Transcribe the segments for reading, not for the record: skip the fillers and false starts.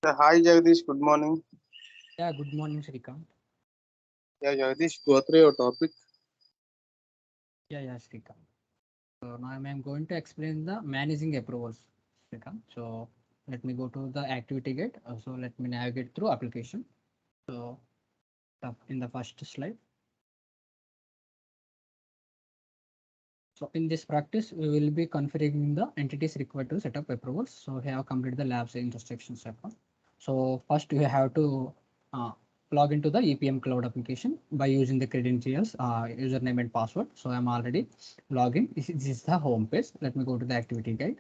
Hi Jagadish, good morning. Yeah, good morning, Shrikant. Yeah, Jagadish, go through your topic. Yeah, Shrikant. So now I'm going to explain the managing approvals, Shrikant. So let me go to the activity gate. So let me navigate through application. So in the first slide. So in this practice, we will be configuring the entities required to set up approvals. So we have completed the labs instruction step. So first you have to uh, log into the EPM cloud application by using the credentials, username and password. So I'm already logging. This is the home page. Let me go to the activity guide.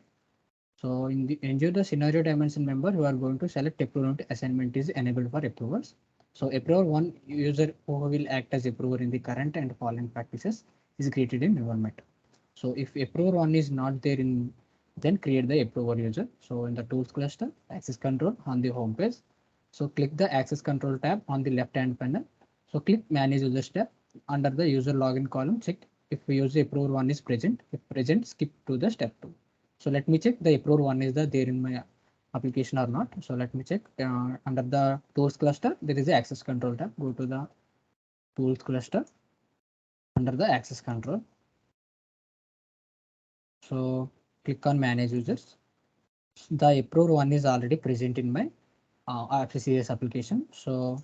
So in the ensure the scenario dimension member who are going to select approval assignment is enabled for approvers. So approver one user who will act as approver in the current and following practices is created in environment. So if approver one is not there in, then create the approver user. So in the tools cluster, access control on the home page. So click the access control tab on the left hand panel. So click manage user tab under the user login column. Check if user approver one is present. If present, skip to the step two. So let me check the approver one is there in my application or not. So let me check under the tools cluster. There is a access control tab. Go to the tools cluster under the access control. So click on manage users. The approved one is already present in my FCCS application. So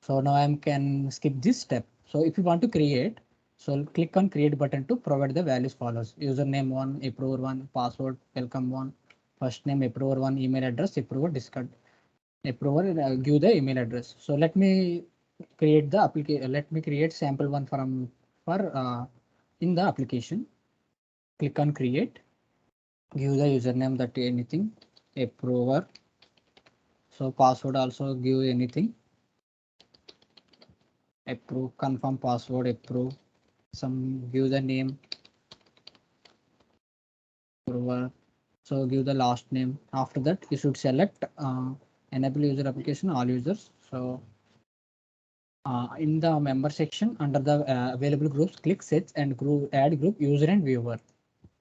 now I can skip this step. So if you want to create, so click on create button to provide the values follows. Username one, approver one, password, welcome one, first name approver one, email address, approver discard, approver give the email address. So let me create the application. Let me create sample one for in the application. Click on create, give the username that anything, approver. So password also give anything, approve, confirm password, approve, some give the name, approver. So give the last name. After that, you should select enable user application all users. So in the member section under the available groups, click search and group add group user and viewer.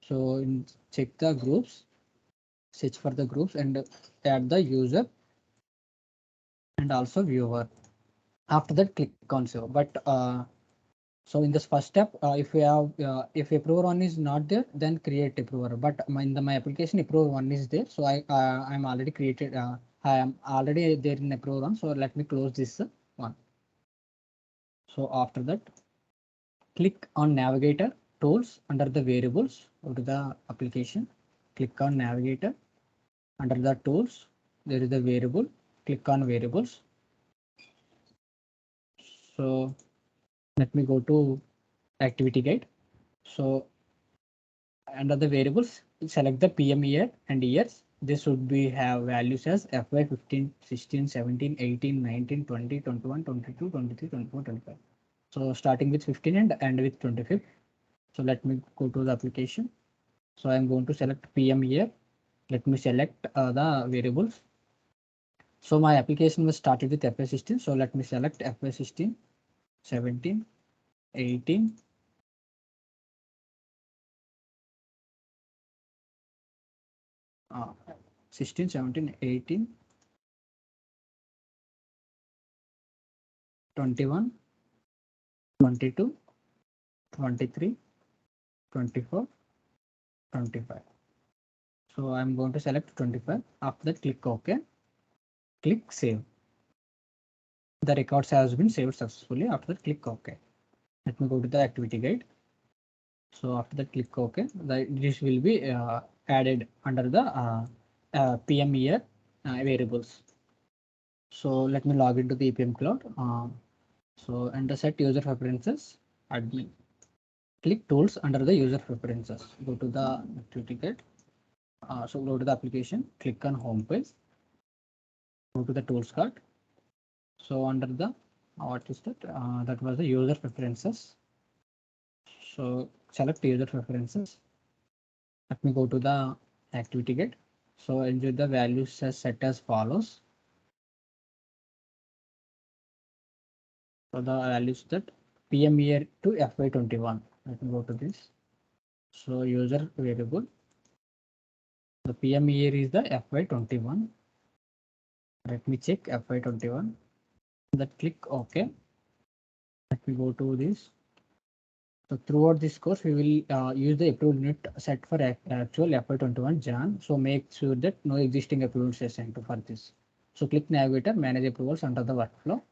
So check the groups, search for the groups and add the user and also viewer. After that, click on save. But so in this first step, if we have if approver one is not there, then create approver. But in my application, approver one is there, so I'm already created. I am already there in approver one. So let me close this one. So after that, click on navigator tools under the variables. Go to the application. Click on navigator under the tools. There is the variable. Click on variables. So let me go to activity guide. So under the variables, select the PM year and years. This should be have values as FY 15, 16, 17, 18, 19, 20, 21, 22, 23, 24, 25. So starting with 15 and end with 25. So let me go to the application. So I'm going to select PM year. Let me select the variables. So my application was started with FY16. So let me select FY16, 17, 18, 16, 17, 18, 21, 22, 23, 24, 25. So I'm going to select 25. After that, click OK. Click Save. The records has been saved successfully. After that, click OK. Let me go to the activity guide. So after that, click OK. This will be added under the PM year variables. So let me log into the EPM cloud. So under set user preferences, admin. Click tools under the user preferences. Go to the activity guide. So go to the application, click on home page, go to the tools card. So under the what is that? That was the user preferences. So select user preferences. Let me go to the activity gate. So enter the values as set as follows. So the values that PM year to FY21. Let me go to this. So user variable. The PM year is the FY21. Let me check FY21. That click OK. Let me go to this. So throughout this course, we will use the approval unit set for actual FY21 Jan. So make sure that no existing approvals is assigned to for this. So click navigator, manage approvals under the workflow.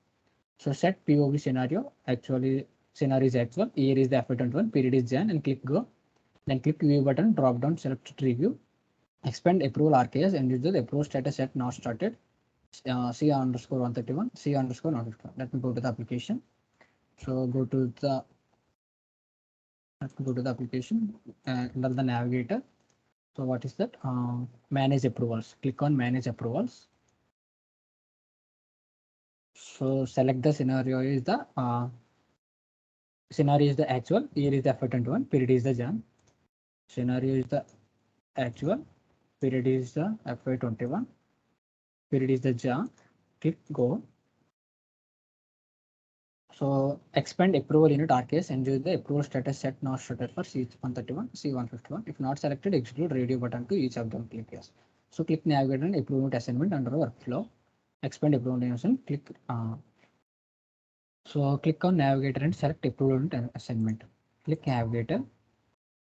So set POV scenario. Actually, scenario is actual. Year is the FY21, period is Jan, and click go. Then click view button, drop down, select review. Expand approval RKS and use the approval status set not started. C underscore 131, C underscore not. Let me go to the application. So go to the application under the navigator. So what is that? Manage approvals. Click on manage approvals. So select the scenario is the actual. Year is the FY21. Period is the Jan. Scenario is the actual. Period is the FY21. Period is the Jan. Click go. So expand approval unit RKS and use the approval status set not started for C131, C151. If not selected, execute radio button to each of them. Click yes. So click navigator and approve unit assignment under workflow. Expand approval unit. Click. So click on navigator and select approval unit assignment. Click navigator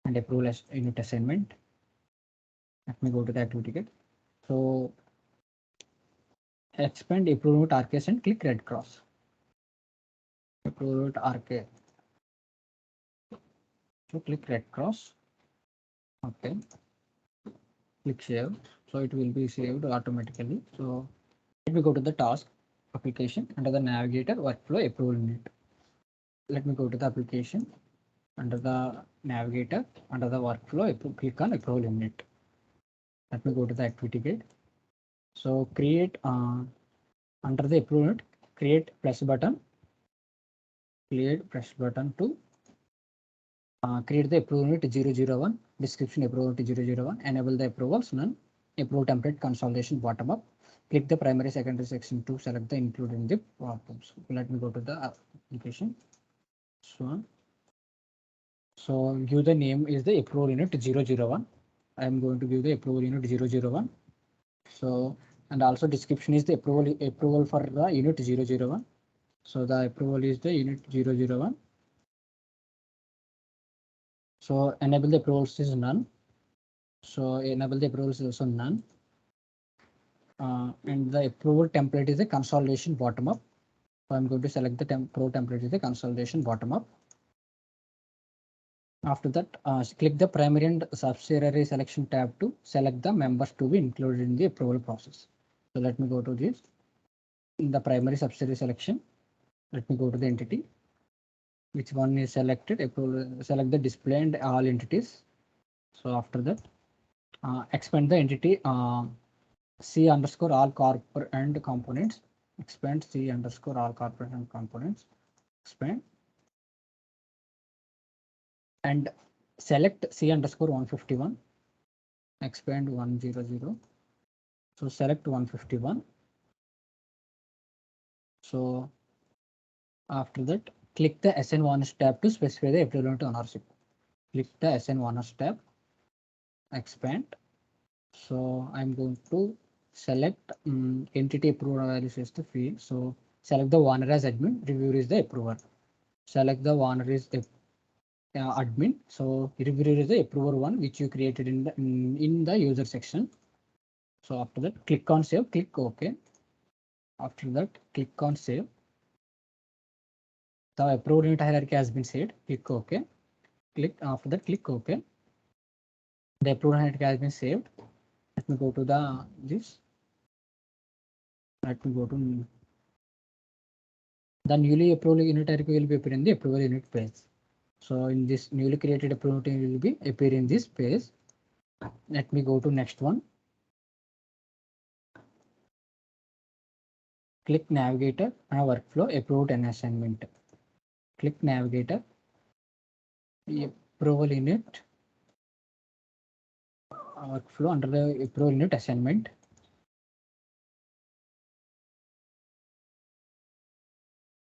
and approval unit assignment. Let me go to the activity kit. So expand approval unit RKS and click red cross. Approval unit RK. So click red cross. Okay. Click save. So it will be saved automatically. So let me go to the task application under the navigator workflow approval unit. Let me go to the application under the navigator under the workflow. Click on approval unit. Let me go to the activity gate. So create under the approval unit, create plus button. Create plus button to create the approval unit 001. Description approval unit 001. Enable the approvals none. Approve template consolidation bottom up. Click the primary secondary section to select the include in the problems. Let me go to the application. So give the name is the approval unit 001. I am going to give the approval unit 001. So and also description is the approval for the unit 001. So the approval is the unit 001. So enable the approvals is none. So enable the approvals is also none. And the approval template is the consolidation bottom up. So I'm going to select the pro template is the consolidation bottom up. After that, click the primary and subsidiary selection tab to select the members to be included in the approval process. So let me go to this. In the primary subsidiary selection, let me go to the entity. Which one is selected? Approval, select the display and all entities. So after that, expand the entity C underscore all corporate and components. Expand C underscore all corporate and components. Expand. And select C underscore 151. Expand 100. So select 151. So after that, click the SN owners tab to specify the equivalent ownership. Click the SN owners tab. Expand. So I'm going to select entity approval values as the field. So select the owner as admin, reviewer is the approver. Select the owner is the admin. So reviewer is the approver one which you created in the user section. So after that, click on save, click OK. After that, click on save. The approved unit hierarchy has been saved. Click OK. Click after that, click OK. The approved hierarchy has been saved. Let me go to the this. Let me go to the newly approved unit hierarchy will be appear in the approval unit page. So in this newly created approval unit will be appear in this page. Let me go to next one. Click navigator and workflow approved and assignment. Click navigator. Approval unit workflow under the approval unit assignment.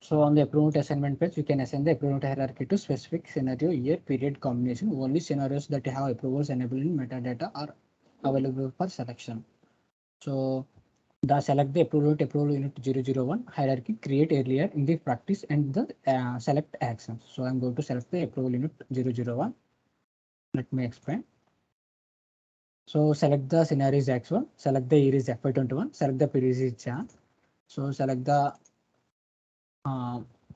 So on the approved assignment page, you can assign the approved hierarchy to specific scenario, year, period combination. Only scenarios that have approvals enabled in metadata are available for selection. So The select the approval unit 001 hierarchy create earlier in the practice and the select actions. So I'm going to select the approval unit 001. Let me explain. So select the scenario is actual, select the year is FY21, select the period is Jan. So select the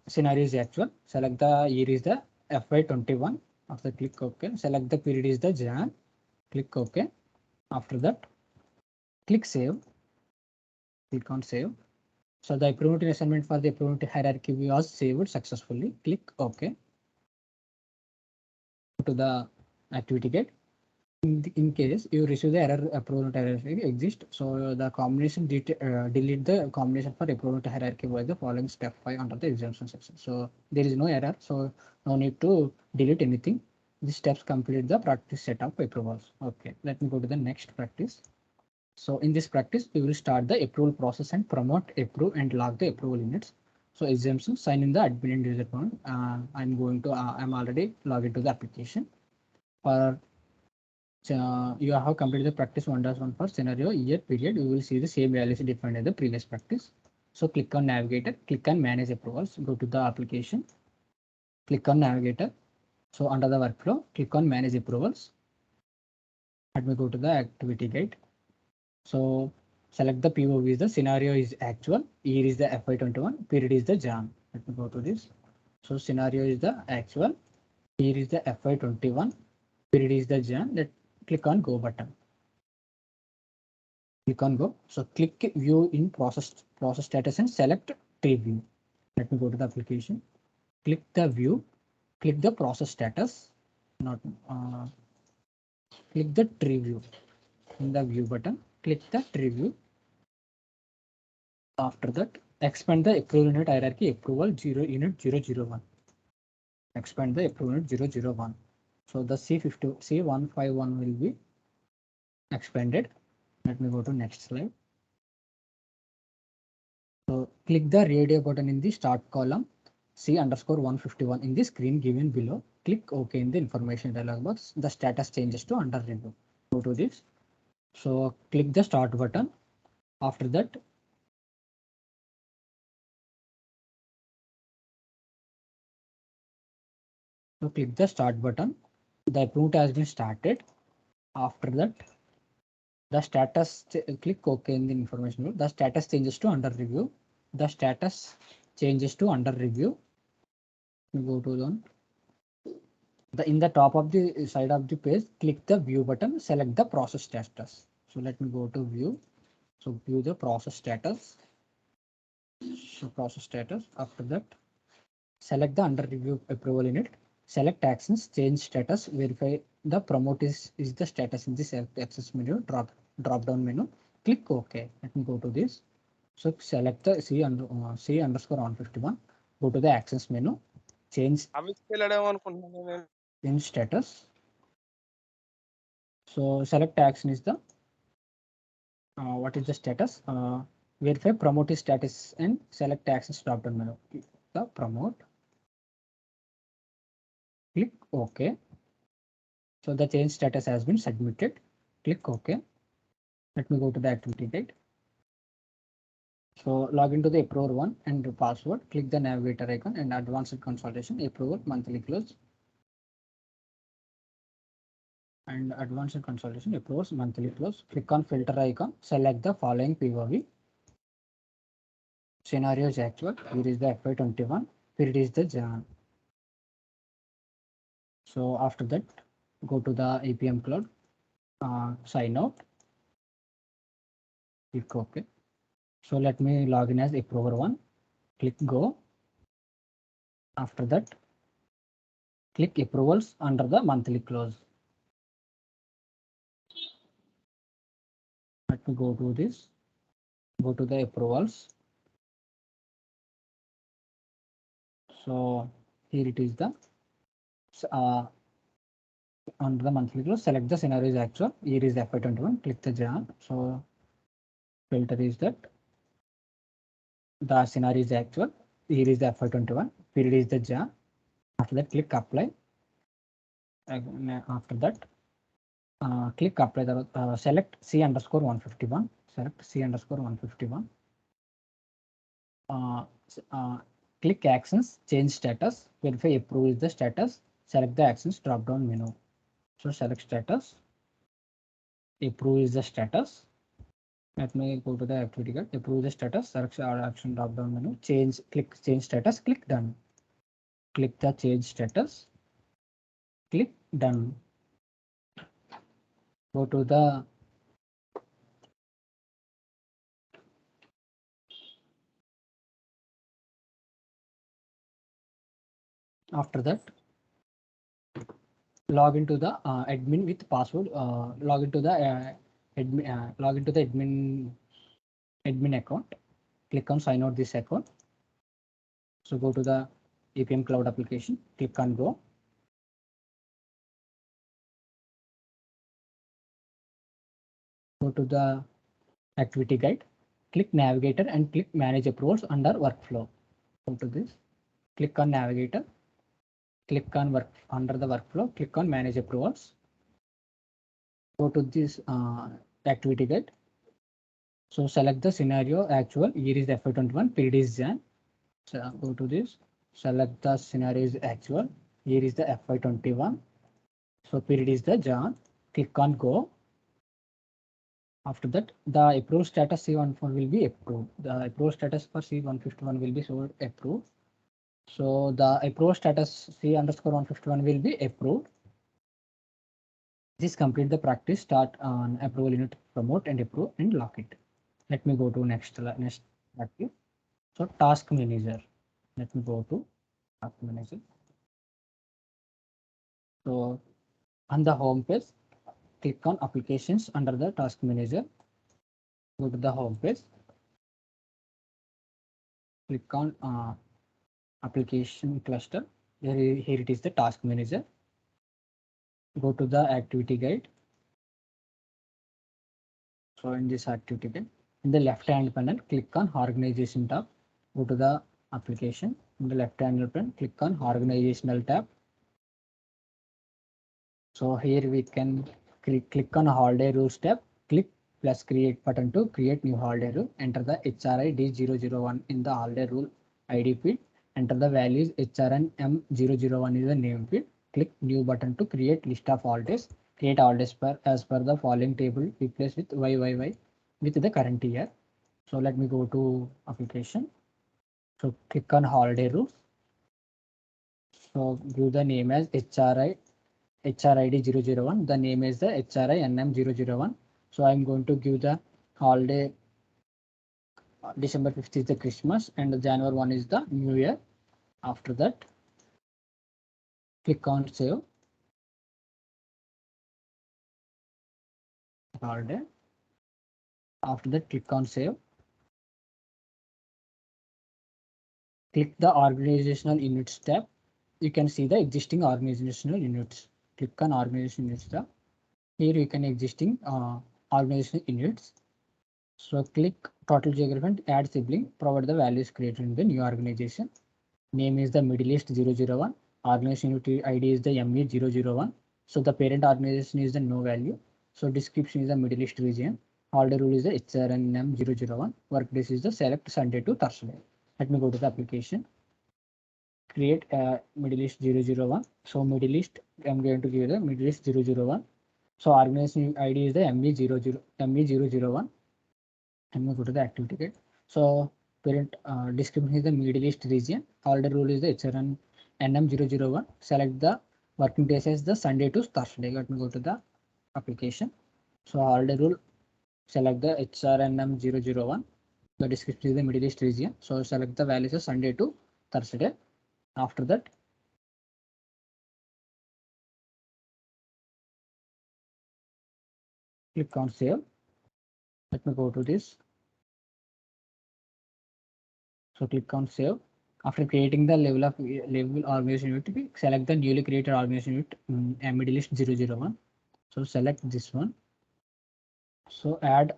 scenario is actual, select the year is the FY21. After click OK, select the period is the Jan, click OK. After that, click save, click on save. So the probability assignment for the probability hierarchy was saved successfully. Click OK. To the activity gate. In case you receive the error probability hierarchy exist, so the combination delete the combination for probability hierarchy by the following step 5 under the exemption section. So there is no error, so no need to delete anything. These steps complete the practice set of approvals. Okay, let me go to the next practice. So in this practice, we will start the approval process and promote, approve, and log the approval units. So exemption, sign in the admin and user account. I'm already logged into the application. For you have completed the practice 1.1 for scenario year period. You will see the same values defined in the previous practice. So click on navigator, click on manage approvals, go to the application, click on navigator. So under the workflow, click on manage approvals. Let me go to the activity guide. So select the POV, the scenario is actual, year is the FY21, period is the Jan. Let me go to this. So scenario is the actual, year is the FY21, period is the Jan. Let click on go button. Click on go. So click view in process status and select tree view. Let me go to the application. Click the view, click the process status, not click the tree view. In the view button, click the tree view. After that, expand the approval unit hierarchy approval 0 unit 001. Expand the approval unit 001. So the C151 will be expanded. Let me go to next slide. So click the radio button in the start column C_151 in the screen given below. Click OK in the information dialog box. The status changes to under review. Go to this. So click the start button. After that, so click the start button. The approval has been started. After that, the status click OK in the information. The status changes to under review. The status changes to under review. Go to in the top of the side of the page, click the view button, select the process status. So let me go to view. So view the process status. So process status. After that, select the under review approval unit. Select actions, change status, verify the promote is the status in the self access menu, drop down menu. Click OK. Let me go to this. So select the C_151. Go to the actions menu. Change status. So select action is the what is the status? Verify promote status and select actions drop down menu. Click the promote. Click OK. So the change status has been submitted. Click OK. Let me go to the activity guide. So log into the approval one and the password. Click the navigator icon and advanced consultation approval monthly close. And advanced consultation approvals monthly close. Click on filter icon. Select the following POV. Scenario is actual. Here is the FY21. Period is the Jan. So after that, go to the APM cloud. Sign out. Click OK. So let me log in as approver one. Click go. After that, click approvals under the monthly close. Let me go to this. Go to the approvals. So here it is the under the monthly close. Select the scenario is actual. Year is FY21. Click the Jan. So filter is that the scenario is actual. Here is the FY21. Period is the Jan. After that, click apply. After that, click apply the select C underscore 151. Select C underscore 151. Click actions, change status, verify approve is the status, select the actions drop down menu. So select status, approve is the status. Let me go to the activity guide, approve the status, select our action drop down menu, change, click change status, click done. Click the change status, click done. Go to the after that log into the admin with password, log into the admin account, click on sign out this account. So go to the APM cloud application, click on go. Go to the activity guide, click navigator and click manage approvals under workflow. Go to this, click on navigator, click on work under the workflow, click on manage approvals. Go to this activity guide. So select the scenario actual, year is FY21, period is Jan. So go to this, select the scenario is actual, year is the FY21. So period is the Jan, click on go. After that, the approved status C14 will be approved. The approved status for C151 will be so approved. So the approved status C underscore 151 will be approved. This complete the practice. Start on approval unit, promote and approve and lock it. Let me go to next practice. So task manager. Let me go to task manager. So on the home page, click on applications under the task manager. Go to the home page. Click on application cluster. Here it is the task manager. Go to the activity guide. So in this activity guide, in the left hand panel, click on organization tab. Go to the application. In the left hand panel, click on organizational tab. So here we can click on holiday rules tab. Click plus create button to create new holiday rule. Enter the HRI D001 in the holiday rule ID field. Enter the values HRN M001 is the name field. Click new button to create list of holidays. Create holidays as per the following table. Replace with YYY with the current year. So let me go to application. So click on holiday rules. So give the name as HRID 001. The name is the HRI NM 001. So I'm going to give the holiday December 5th is the Christmas and the January 1 is the New Year. After that, click on save holiday. After that, click on save. Click the organizational units tab. You can see the existing organizational units. Click on organizational units tab. Here you can existing organizational units. So click total geography and add sibling. Provide the values created in the new organization. Name is the Middle East 001. Organization unit ID is the ME 001. So the parent organization is the no value. So description is the Middle East region. Holiday rule is the HRNM 001. Workdays is the select Sunday to Thursday. Let me go to the application. Create a Middle East 001. So Middle East, I'm going to give the Middle East 001. So organization ID is the ME001. I'm going to go to the activity guide. So parent description is the Middle East region. Holiday rule is the HRN NM001. Select the working days as the Sunday to Thursday. Let me go to the application. So holiday rule, select the HRNM001. The description is the Middle East region. So select the values of Sunday to Thursday. After that, click on save. Let me go to this. So click on save. After creating the level organization unit, select the newly created organization unit, Middle East 001. So select this one. So add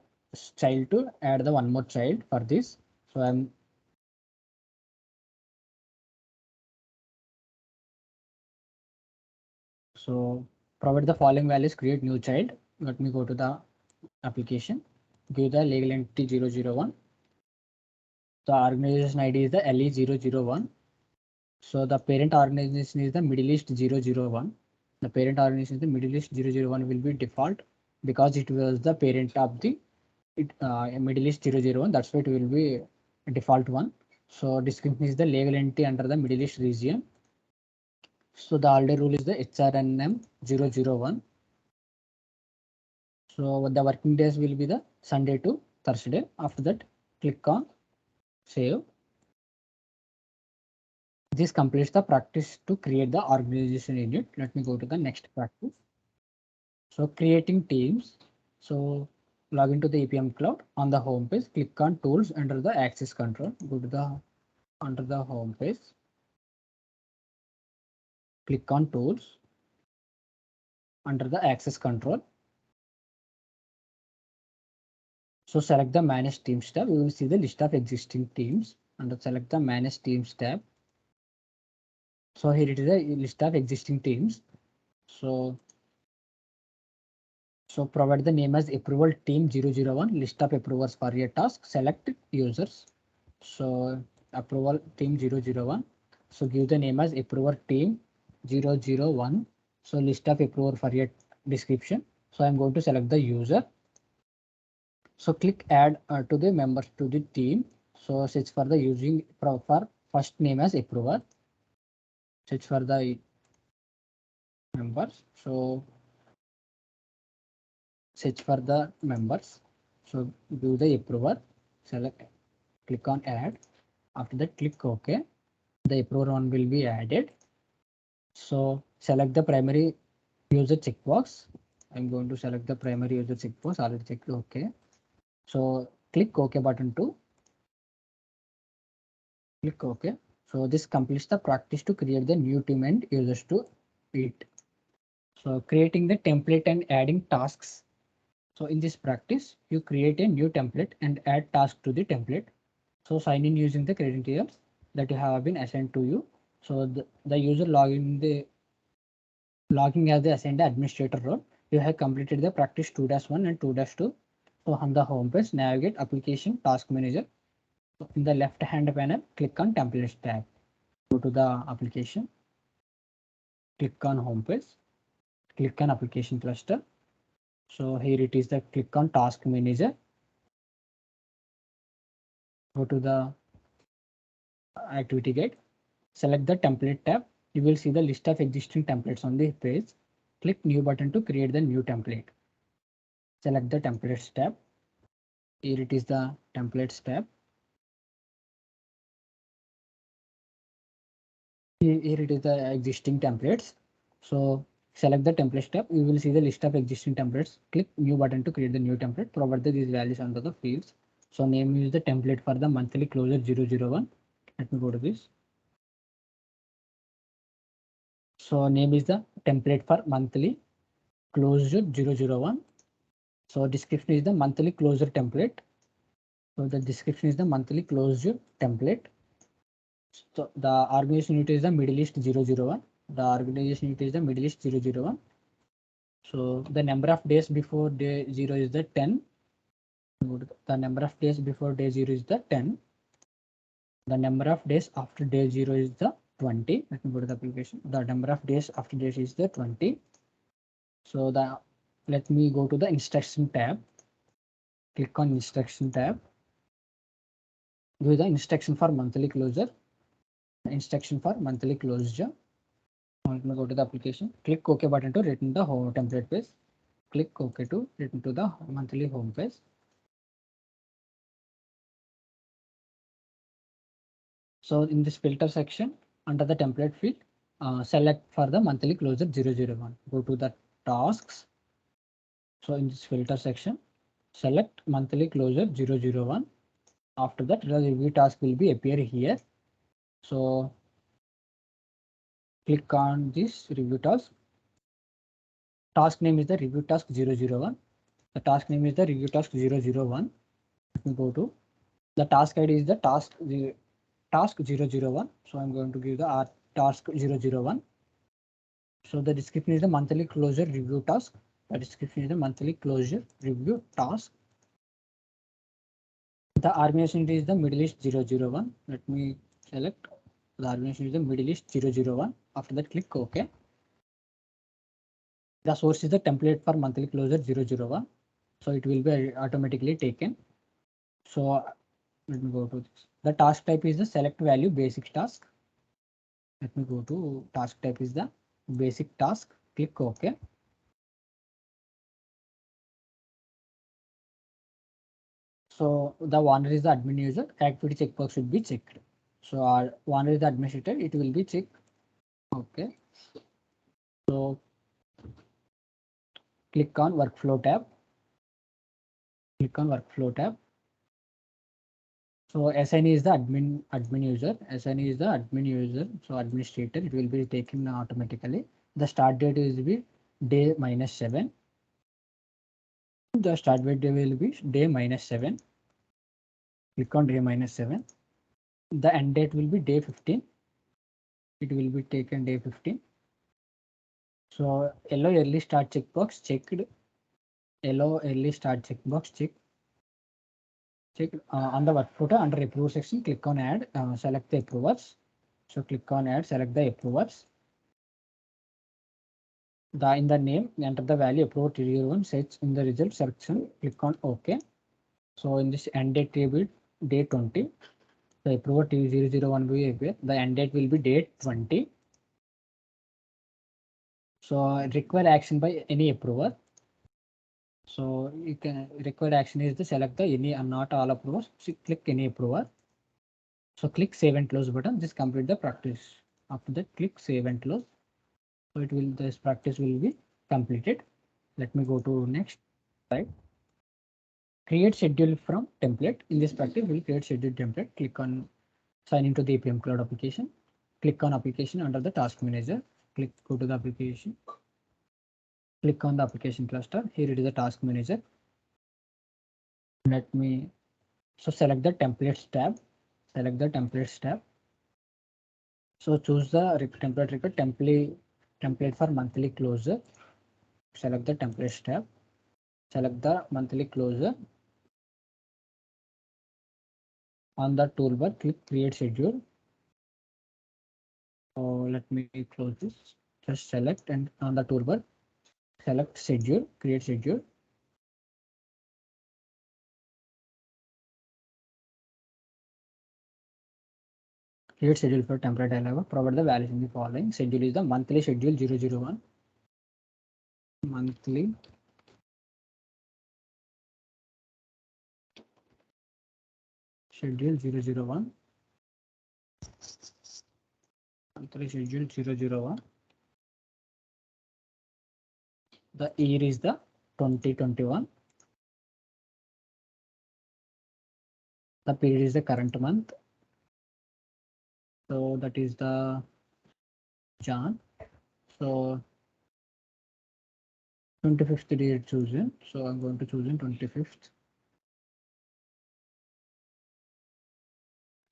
child to add the one more child for this. So I'm so provide the following values, create new child. let me go to the application, give the legal entity 001. The organization ID is the LE001. So the parent organization is the Middle East 001. The parent organization is the Middle East 001 will be default because it was the parent of the Middle East 001. That's why it will be default one. So description is the legal entity under the Middle East region. So the holiday rule is the HRNM 001. So the working days will be the Sunday to Thursday. After that, click on save. This completes the practice to create the organization unit. Let me go to the next practice. So creating teams. So log into the EPM cloud. On the home page, click on tools under the access control. Go to the under the home page. Click on tools under the access control. So select the manage teams tab. You will see the list of existing teams. And select the manage teams tab. So here it is a list of existing teams. So provide the name as approval team 001, list of approvers for your task, select users. So approval team 001. So give the name as approver team 001. So list of approver for your description. So I'm going to select the user. So click add to the members to the team. So search for the using for first name as approver. Search for the members. So search for the members. So do the approver, select, click on add. After that, click OK. The approver one will be added. So select the primary user checkbox. I'm going to select the primary user checkbox. Already checked OK. So click OK button to click OK. So this completes the practice to create the new team and users to it. So creating the template and adding tasks. So in this practice, you create a new template and add task to the template. So sign in using the credentials that you have been assigned to you. So the user logging as the assigned administrator role. You have completed the practice 2-1 and 2-2. So on the home page, navigate application task manager. So in the left hand panel, click on templates tab. Go to the application. Click on home page. Click on application cluster. So here it is the click on task manager. Go to the activity guide. Select the template tab. You will see the list of existing templates on the page. Click new button to create the new template. Select the templates tab. Here it is the templates tab. Here it is the existing templates. So select the templates tab. You will see the list of existing templates. Click new button to create the new template. Provide these values under the fields. So name is the template for the monthly closure 001. Let me go to this. So name is the template for monthly closure 001. So description is the monthly closure template. So the description is the monthly closure template. So the organization unit is the Middle East 001. The organization unit is the Middle East 001. So the number of days before day 0 is the 10. The number of days before day 0 is the 10. The number of days after day 0 is the 20. Let me go to the application. The number of days after day is the 20. So let me go to the instruction tab. Click on instruction tab. Give the instruction for monthly closure. Instruction for monthly closure. Let me go to the application. Click OK button to return the home template page. Click OK to return to the monthly home page. So in this filter section, under the template field, select for the monthly closure 001. Go to the tasks. So in this filter section, select monthly closure 001. After that, the review task will be appear here. So click on this review task. Task name is the review task 001. The task name is the review task 001. Let me go to the task ID is the task 001. So I'm going to give the task 001. So the description is the monthly closure review task. The description is the monthly closure review task. The organization is the Middle East 001. Let me select the organization is the Middle East 001. After that, click OK. The source is the template for monthly closure 001. So it will be automatically taken. So let me go to this. The task type is the select value basic task. Let me go to task type is the basic task. Click OK. So the owner is the admin user. Activity checkbox should be checked. So our owner is the administrator. It will be checked. Okay. So click on workflow tab. Click on workflow tab. So SN is the admin user. SN is the admin user. So administrator, it will be taken automatically. The start date is be day -7. The start date will be day -7. Click on day -7. The end date will be day 15. It will be taken day 15. So yellow early start checkbox checked. Yellow early start checkbox checked. On the workflow under approve section, click on add, select the approvers. So click on add, select the approvers. In the name, enter the value approval trigger one, search in the result section, click on OK. So in this end date table, day 20, the approval T001 will be appear. The end date will be date 20. So require action by any approver. So you can required action is to select the any and not all approvers. So click any approver. So click save and close button. Just complete the practice. After that, click save and close. So it will this practice will be completed. Let me go to next slide. Create schedule from template. In this practice, we'll create schedule template. Click on sign into the APM cloud application. Click on application under the task manager. Go to the application. Click on the application cluster. Here it is the task manager. Let me select the templates tab. Select the templates tab. So choose the template record template for monthly closure. Select the templates tab. Select the monthly closure. On the toolbar, click create schedule. So let me close this. Just select and on the toolbar, select schedule, create schedule. Create schedule for template dialog. Provide the values in the following. Schedule is the monthly schedule 001. Monthly schedule 001. Monthly schedule 001. The year is the 2021. The period is the current month. So that is the Jan. So 25th date chosen. So I'm going to choose in 25th.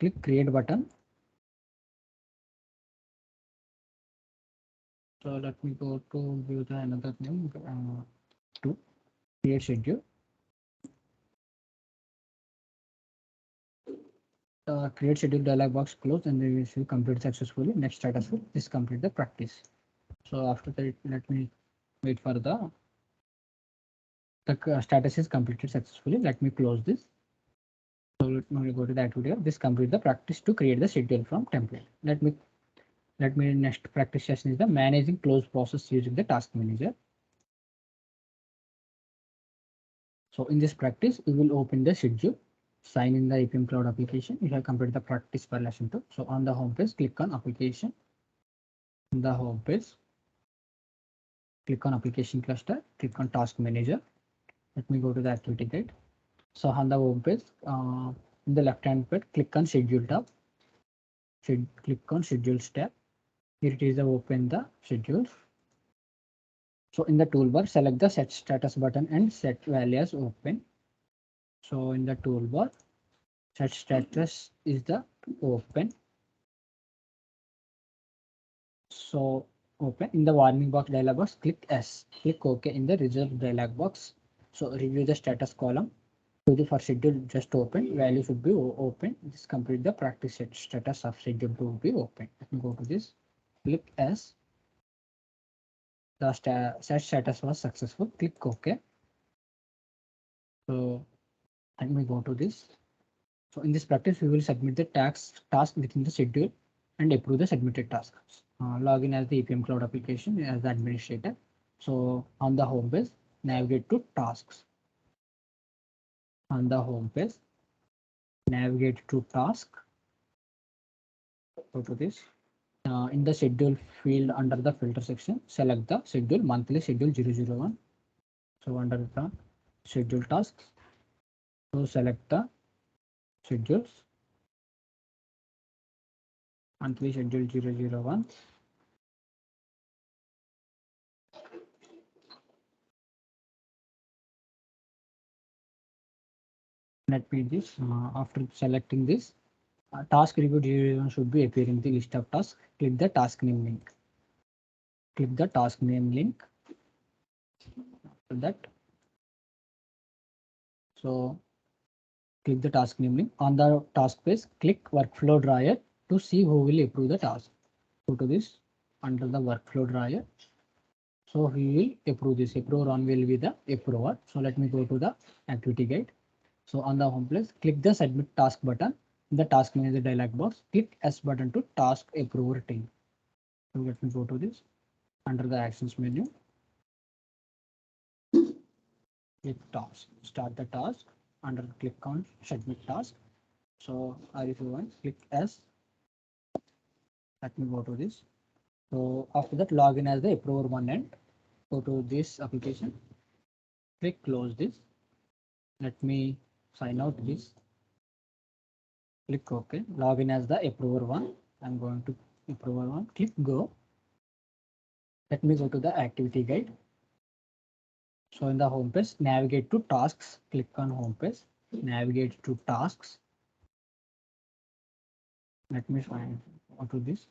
Click create button. So let me go to view the another name to create schedule. Create schedule dialog box closed and we will complete successfully. Next status is complete the practice. So after that, let me wait for the status is completed successfully. Let me close this. So let me go to that video. This complete the practice to create the schedule from template. Let me next practice session is the managing close process using the task manager. So in this practice, we will open the schedule, sign in the APM cloud application. You have completed the practice for lesson 2. So on the home page, click on application. In the home page, click on application cluster, click on task manager. Let me go to the activity guide. So on the home page, in the left hand page, click on schedule tab. Click on schedules tab. Here it is open the schedules. So in the toolbar, select the set status button and set value as open. So in the toolbar, set status is the open. So open. In the warning box dialog box, click S. Click OK in the result dialog box. So review the status column. For schedule just open, value should be open. Just complete the practice set status of schedule to be open. Let me go to this. Click S. The set status was successful. Click OK. So let me go to this. So in this practice, we will submit the task within the schedule and approve the submitted tasks. Log in as the EPM Cloud application as the administrator. So on the home page, navigate to tasks. On the home page, navigate to task. Go to this. In the schedule field under the filter section, select the schedule monthly schedule 001. So under the schedule tasks, so select the schedules monthly schedule 001. Let me this. After selecting this, task review 001 should be appearing the list of tasks. Click the task name link. Click the task name link. After that, so click the task name link. On the task page, click workflow dryer to see who will approve the task. Go to this under the workflow dryer. So he will approve this. Approver on will be the approver. So let me go to the activity guide. So on the home place, click the submit task button. In the task manager dialog box, click S button to task approver team. So let me go to this under the actions menu. Click task, start the task under click on submit task. So if you want, click S. Let me go to this. So after that, log in as the approver one and go to this application. Click close this. Let me sign out this. Click OK. Log in as the approver one. I'm going to approver one. Click go. Let me go to the activity guide. So in the home page, navigate to tasks. Click on home page. Navigate to tasks. Let me find go to this.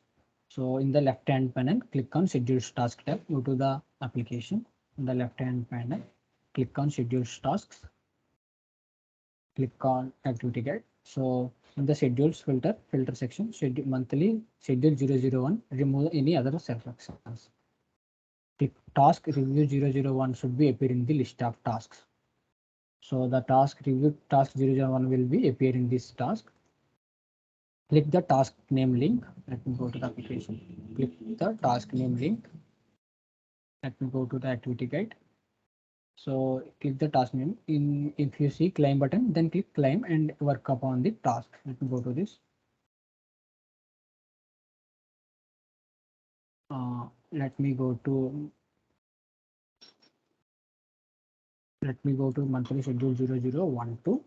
So in the left hand panel, click on schedules task tab. Go to the application. In the left hand panel, click on schedules tasks. Click on activity guide. So in the schedules filter section, schedule monthly schedule 001, remove any other selections. Click task review 001 should be appear in the list of tasks. So the task review task 001 will be appear in this task. Click the task name link. Let me go to the application. Click the task name link. Let me go to the activity guide. So click the task name. If you see climb button, then click climb and work upon the task. Let me go to this. Let me go to monthly schedule 0012.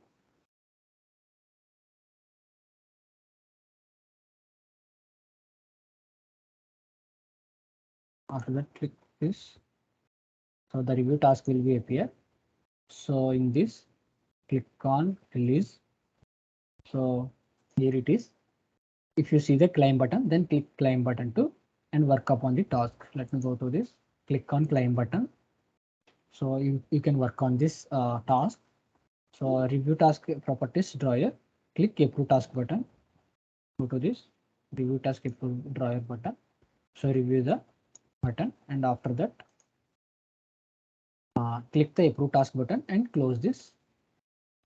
After that, click this. So the review task will be appear. So in this, click on release. So here it is. If you see the climb button, then click climb button too and work upon the task. Let me go to this. Click on climb button. So you can work on this task. So review task properties drawer. Click approve task button. Go to this review task approve drawer button. So review the button and after that click the approve task button and close this.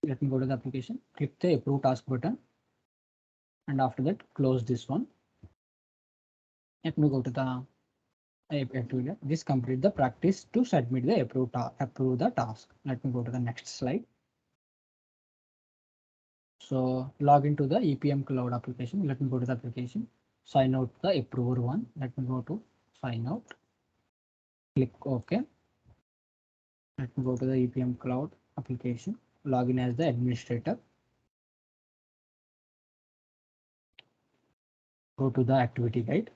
Let me go to the application. Click the approve task button and after that close this one. Let me go to the activity. This complete the practice to submit the approve the task. Let me go to the next slide. So log into the EPM Cloud application. Let me go to the application. Sign out the approver one. Let me go to sign out. Click OK. Let me go to the EPM Cloud application. Log in as the administrator. Go to the activity guide.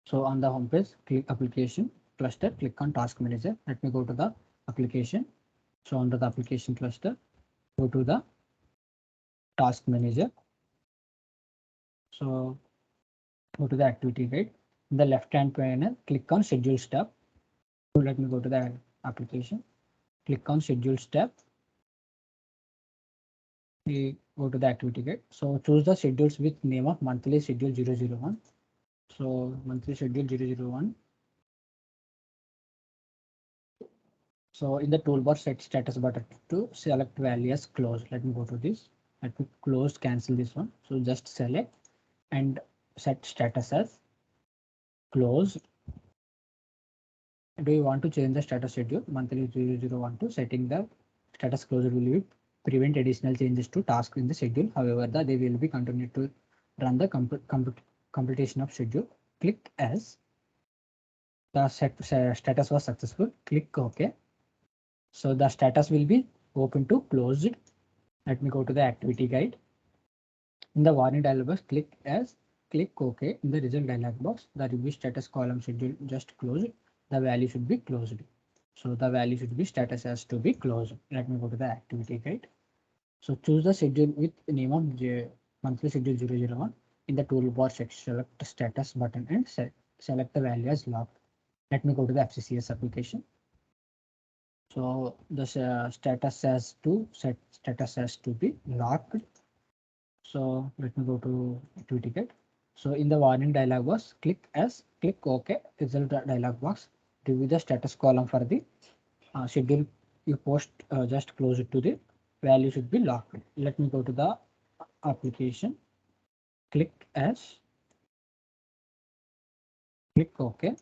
So on the home page, click application cluster, click on task manager. Let me go to the application. So under the application cluster, go to the task manager. So go to the activity guide. In the left hand panel, click on schedule step. So let me go to the application. Click on schedule step. We go to the activity guide. So choose the schedules with name of monthly schedule 001. So monthly schedule 001. So in the toolbar, set status button to select value as closed. Let me go to this. Let me close, cancel this one. So just select and set status as closed. Do you want to change the status schedule monthly 001 to setting the status closed will be prevent additional changes to tasks in the schedule. However, they will be continued to run the computation of schedule. Click as the status was successful. Click OK. So the status will be open to closed. Let me go to the activity guide. In the warning dialog box, click OK. In the result dialog box, the review status column schedule just closed. The value should be closed. So the value should be status as to be closed. Let me go to the activity guide. So choose the schedule with the name of monthly schedule 001. In the toolbar, select status button and select the value as locked. Let me go to the FCCS application. So the status has to set status has to be locked. So let me go to activity guide. So in the warning dialog box, click OK. Result dialog box. Review the status column for the schedule you post. Just close it to the value should be locked. Let me go to the application. Click OK.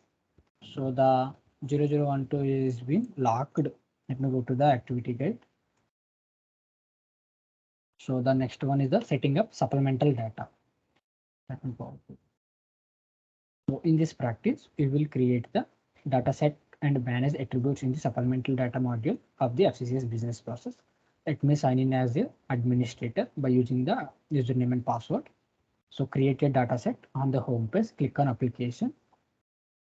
So the 0012 is been locked. Let me go to the activity guide. So the next one is the setting up supplemental data. Let me go. So in this practice, we will create the data set and manage attributes in the supplemental data module of the FCCS business process. Let me sign in as the administrator by using the username and password. So create a data set on the home page, click on application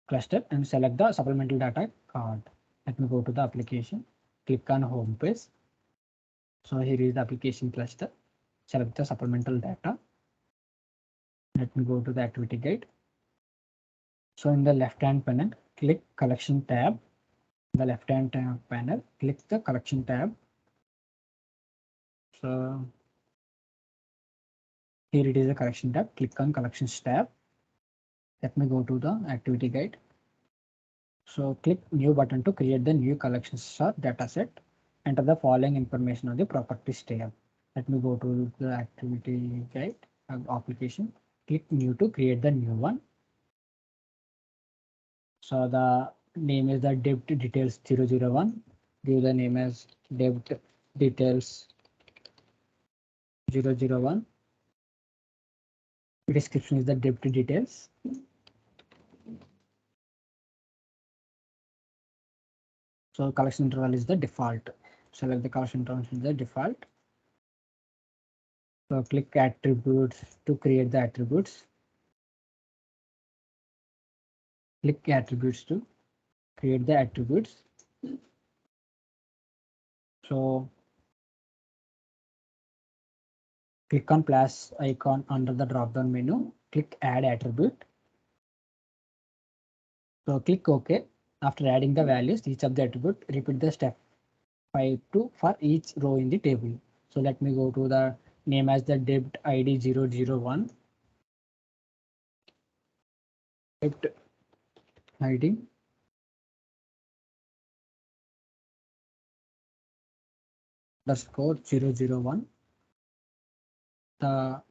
cluster and select the supplemental data card. Let me go to the application, click on home page. So here is the application cluster, select the supplemental data. Let me go to the activity guide. So in the left hand panel, click collection tab. The left hand panel, click the collection tab. So here it is the collection tab, click on collections tab. Let me go to the activity guide. So click new button to create the new collections or data set. Enter the following information on the properties tab. Let me go to the activity guide application. Click new to create the new one. So the name is the debt details 001. Give the name as debt details 001. Description is the debt details. So collection interval is the default. Select the collection interval is the default. So click attributes to create the attributes. Click attributes to create the attributes. So click on plus icon under the drop down menu. Click add attribute. So click OK. After adding the values, each of the attribute, repeat the step 5 to for each row in the table. So let me go to the name as the debt ID 001. Debt ID underscore 001. The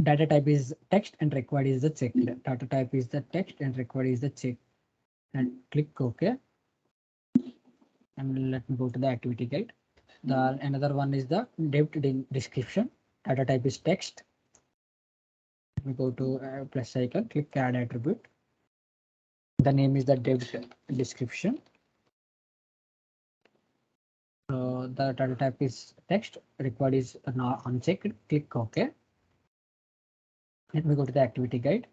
data type is text and required is the check. Data type is the text and required is the check. And click OK. And let me go to the activity guide. The another one is the debt description. Data type is text. Let me go to plus icon, click add attribute. The name is the debt description. So the data type is text, required is not unchecked. Click OK. Let me go to the activity guide.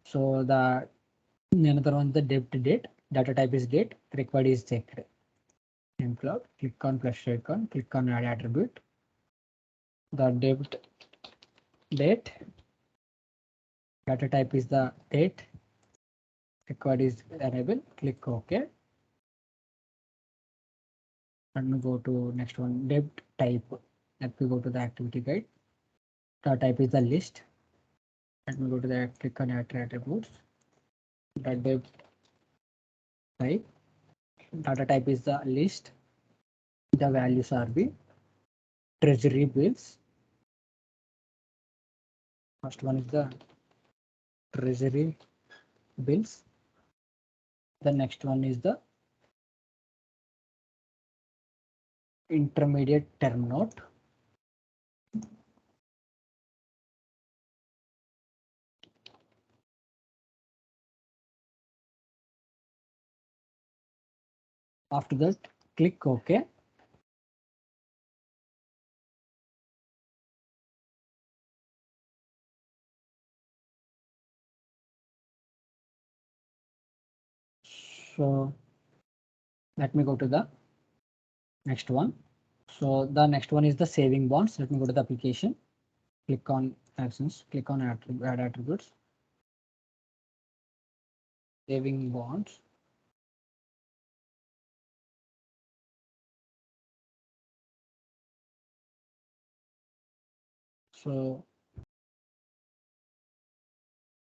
So the another one, the debt date. Data type is date, required is checked. Cloud. Click on plus icon, click on add attribute. The debt date. Data type is the date. required is enable, click OK. Let me go to next one, debt type. Let me go to the activity guide. The type is the list. Let me go to the click on add attributes. The debt type. Data type is the list. The values are the treasury bills. First one is the treasury bills. The next one is the intermediate term note. After that, click OK. So let me go to the next one. So the next one is the saving bonds. Let me go to the application. Click on actions. Click on add attributes. Saving bonds. So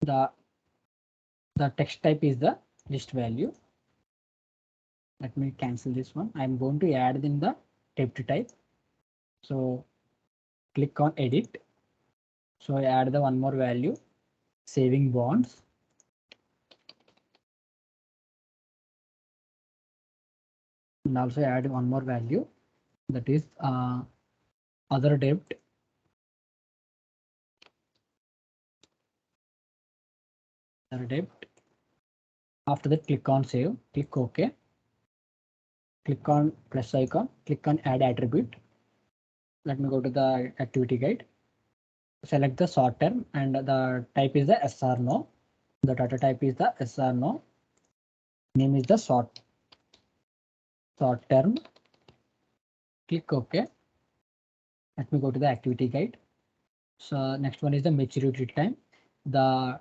the text type is the list value. Let me cancel this one. I'm going to add in the debt type. So click on edit. So I add the one more value, saving bonds. And also add one more value, that is other debt. Other debt. After that, click on save. Click OK. Click on plus icon. Click on add attribute. Let me go to the activity guide. Select the short term and the type is the yes or no. The data type is the yes or no. Name is the short term. Click OK. Let me go to the activity guide. So next one is the maturity time. The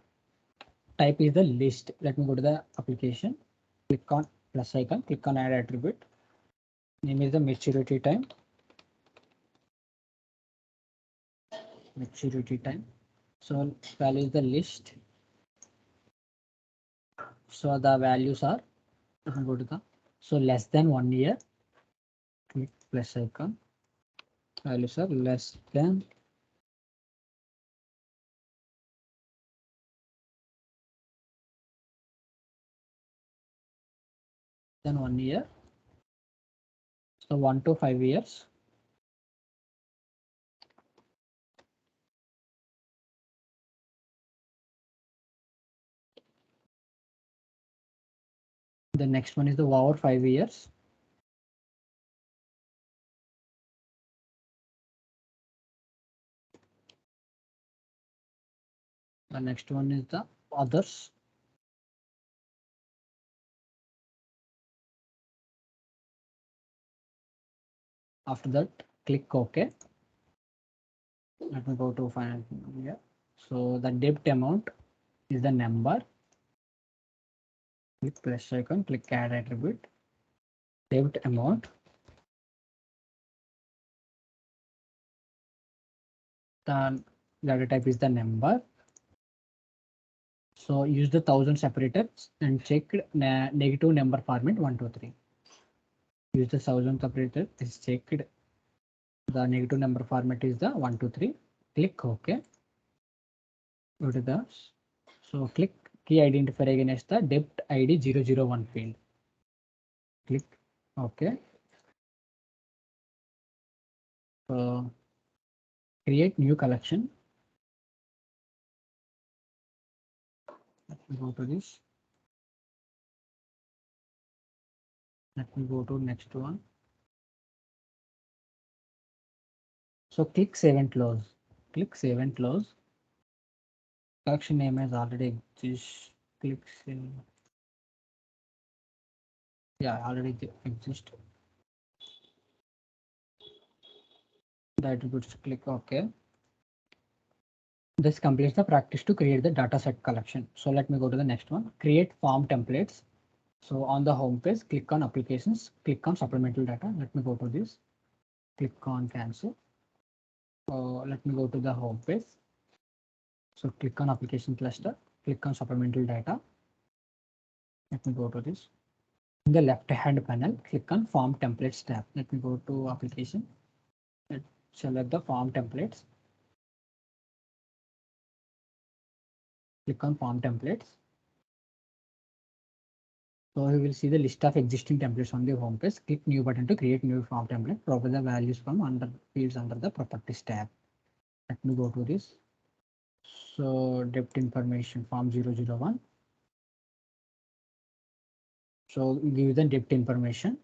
type is the list. Let me go to the application. Click on plus icon. Click on add attribute. Name is the maturity time. Maturity time. So value is the list. So the values are, let me go to the, so less than 1 year. Click plus icon. Values are less than 1 year. So 1 to 5 years. The next one is the over 5 years. The next one is the others. After that, click OK. Let me go to final here. So the debt amount is the number. Click plus icon, click add attribute. Debt amount. The data type is the number. So use the 1000 separators and check negative number format 1, 2, 3. Use the 1000 separator is checked. The negative number format is the 1, 2, 3. Click OK. Go to the, so click key identifier against the debt ID 001 field. Click OK. Create new collection. Let me go to this. Let me go to next one. So click save and close. Click save and close. Collection name has already exist. Click save. Yeah, already exist. The attributes, click OK. This completes the practice to create the data set collection. So let me go to the next one, create form templates. So on the home page, click on applications, click on supplemental data. Let me go to this, click on cancel. Let me go to the home page. So click on application cluster, click on supplemental data. Let me go to this. In the left hand panel, click on form templates tab. Let me go to application. Let's select the form templates. Click on form templates. So you will see the list of existing templates on the home page. Click new button to create new form template. Provide the values from under fields under the properties tab. Let me go to this. So depth information form 001. So give the depth information.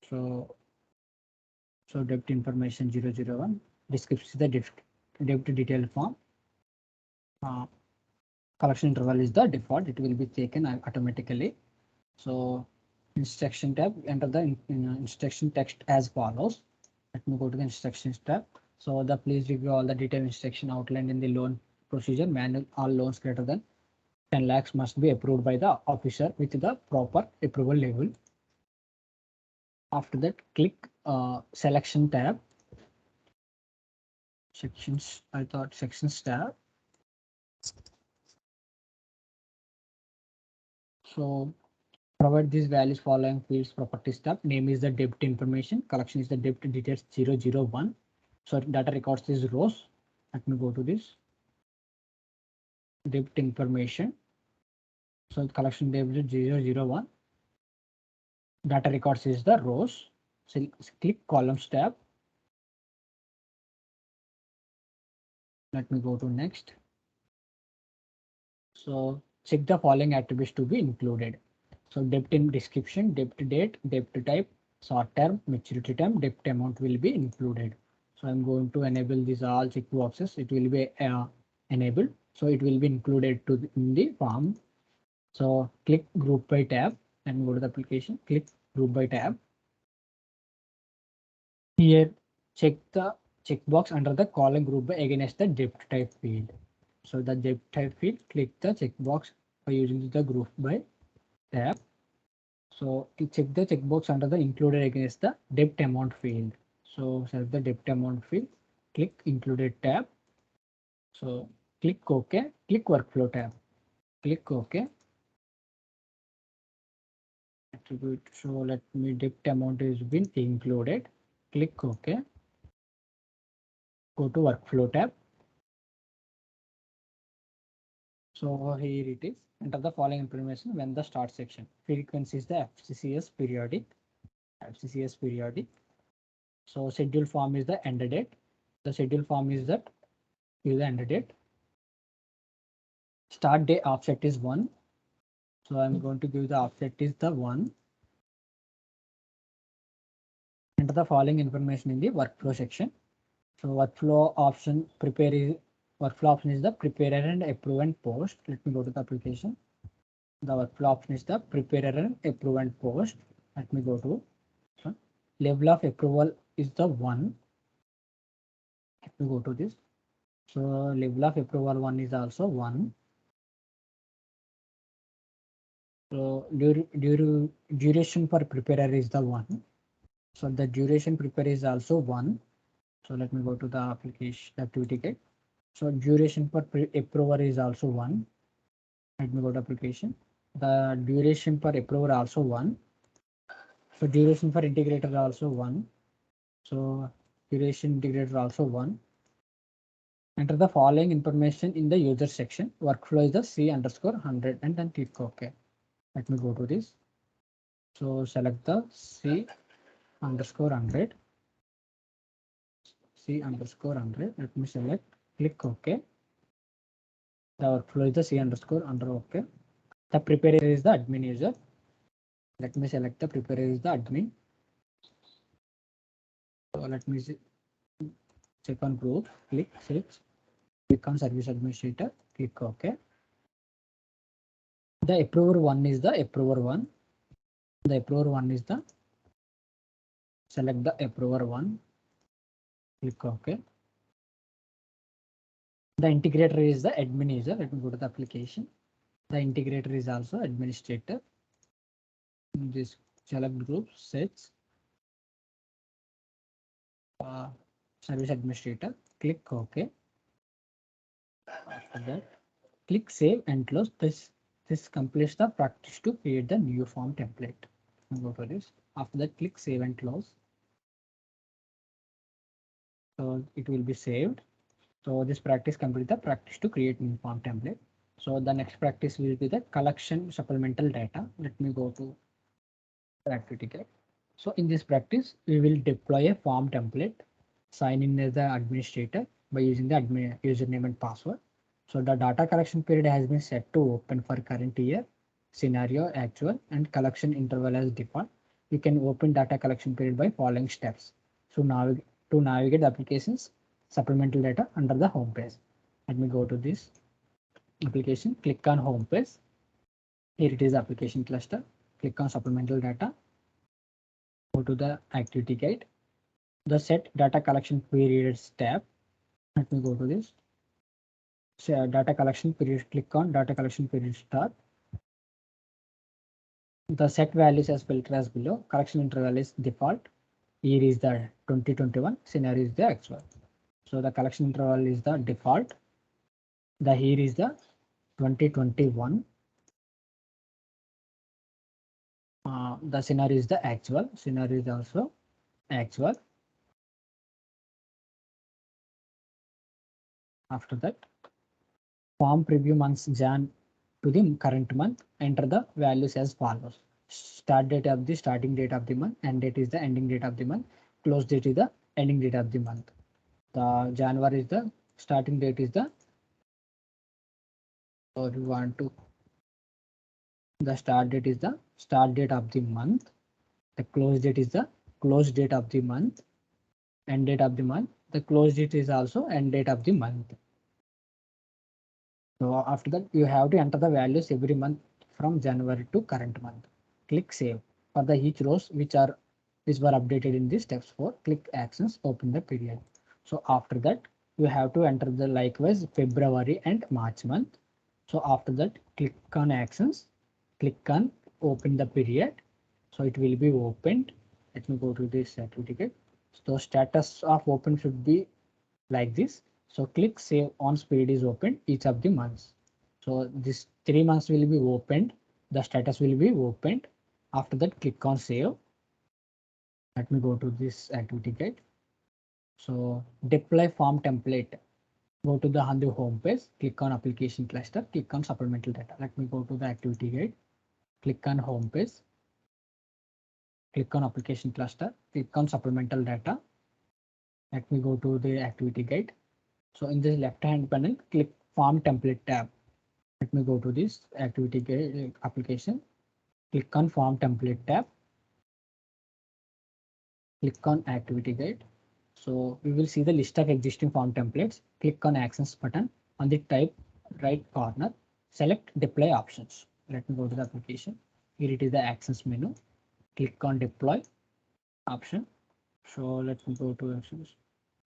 So depth information 001. Description is the depth detail form. Collection interval is the default. It will be taken automatically. So instruction tab, enter the instruction text as follows. Let me go to the instructions tab. So please review all the detailed instruction outlined in the loan procedure manual. All loans greater than 10 lakhs must be approved by the officer with the proper approval level. After that, click selection tab. Sections, I thought sections tab. So provide these values following fields properties tab. Name is the depth information. Collection is the depth details 001. So data records is rows. Let me go to this. Depth information. So collection depth 001. Data records is the rows. So click columns tab. Let me go to next. So check the following attributes to be included. So depth in description, depth date, depth type, short term, maturity term, depth amount will be included. So I'm going to enable these all checkboxes. It will be enabled. So it will be included in the form. So click group by tab and go to the application. Click group by tab. Here, check the checkbox under the column group by against the depth type field. So the depth type field, click the checkbox by using the group by tab. So check the checkbox under the included against the depth amount field. So select the depth amount field, click included tab. So click OK, click workflow tab, click OK. Attribute. So let me depth amount has been included. Click OK. Go to workflow tab. So here it is. Enter the following information when the start section. Frequency is the FCCS periodic. FCCS periodic. So schedule form is the end date. The schedule form is that the end date. Start day offset is 1. So I'm going to give the offset is the 1. Enter the following information in the workflow section. So workflow option is the preparer and approve and post. Let me go to the application. The workflow option is the preparer and approve and post. Let me go to level of approval is the 1. Let me go to this. So level of approval 1 is also 1. So duration for preparer is the 1. So the duration prepare is also 1. So let me go to the application activity kit. So duration for approver is also 1. Let me go to application. The duration for approver also 1. So duration for integrator also 1. So duration integrator also 1. Enter the following information in the user section. Workflow is the C_100 and then click OK. Let me go to this. So select the C_100. C_100. Let me select. Click OK. The workflow is the C_under OK. The preparer is the admin user. Let me select the preparer is the admin. So let me check on group. Click switch. Click on service administrator. Click OK. The approver 1 is the approver 1. The approver 1 is the select the approver 1. Click OK. The integrator is the admin user. Let me go to the application. The integrator is also administrator. In this select group sets service administrator. Click OK. After that, click save and close. This completes the practice to create the new form template. Go to this. After that, click save and close. So it will be saved. So this practice complete the practice to create new form template. So the next practice will be the collection supplemental data. Let me go to the activity guide. So in this practice, we will deploy a form template, sign in as the administrator by using the admin username and password. So the data collection period has been set to open for current year, scenario, actual, and collection interval as default. You can open data collection period by following steps. So now to navigate the applications, supplemental data under the home page. Let me go to this application, click on home page. Here it is application cluster. Click on supplemental data. Go to the activity guide. The set data collection periods tab. Let me go to this. So data collection period. Click on data collection period start. The set values as filter as below. Collection interval is default. Here is the 2021. Scenario is the actual. So the collection interval is the default. The here is the 2021. The scenario is the actual. Scenario is also actual. After that, form preview months Jan to the current month. Enter the values as follows. Start date of the starting date of the month, end date is the ending date of the month, close date is the ending date of the month. The January is the starting date is the, or you want to, the start date is the start date of the month. The close date is the close date of the month, end date of the month. The close date is also end date of the month. So after that, you have to enter the values every month from January to current month. Click save. For the each rows which were updated in the steps 4, click actions, open the period. So after that, you have to enter the likewise February and March month. So after that, click on actions, click on open the period. So it will be opened. Let me go to this activity. So status of open should be like this. So click save once period is opened each of the months. So this 3 months will be opened. The status will be opened. After that, click on save. Let me go to this activity guide. So deploy form template. Go to the on the home page. Click on application cluster. Click on supplemental data. Let me go to the activity guide. Click on home page. Click on application cluster. Click on supplemental data. Let me go to the activity guide. So in this left hand panel, click form template tab. Let me go to this activity guide application. Click on form template tab. Click on activity guide. So we will see the list of existing form templates. Click on actions button on the type right corner. Select deploy options. Let me go to the application. Here it is the actions menu. Click on deploy option. So let me go to actions.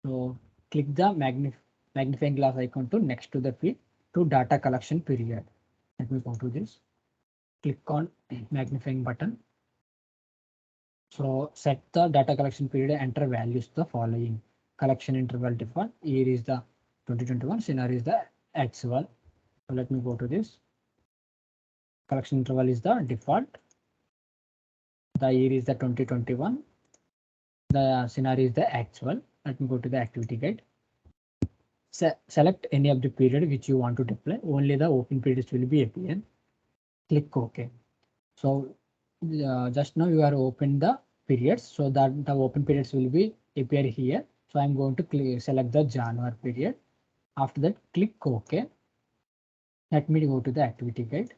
So click the magnifying glass icon to next to the field to data collection period. Let me go to this. Click on magnifying button. So set the data collection period, enter values the following. Collection interval default. Here is the 2021, scenario is the actual. So let me go to this. Collection interval is the default. The year is the 2021. The scenario is the actual. Let me go to the activity guide. Select any of the period which you want to deploy. Only the open periods will be appear. Click OK. So just now you are open the periods, so that the open periods will be appear here. So I'm going to select the January period. After that, click OK. Let me go to the activity guide.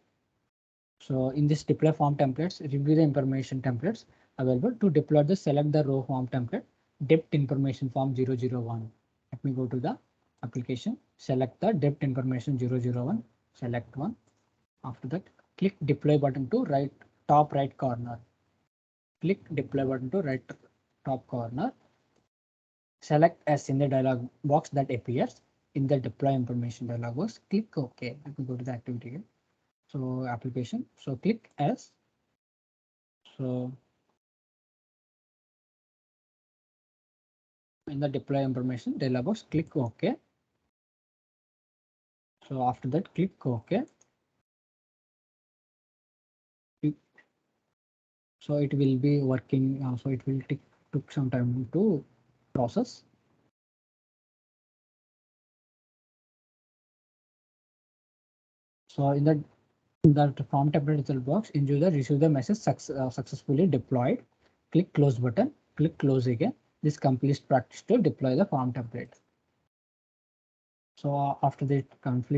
So in this deploy form templates, review the information templates available. To deploy the select the row form template, depth information form 001. Let me go to the application, select the depth information 001, select one. After that, click deploy button to top right corner. Click deploy button to right top corner. Select as in the dialog box that appears. in the deploy information dialog box, click OK. Let me go to the activity again. So application, so click as. So in the deploy information dialog box, click OK. So after that, click OK. So it will be working. So it will took some time to process. So in that form template result box, end user receive the message successfully deployed. Click close button. Click close again. This completes practice to deploy the form template. So after that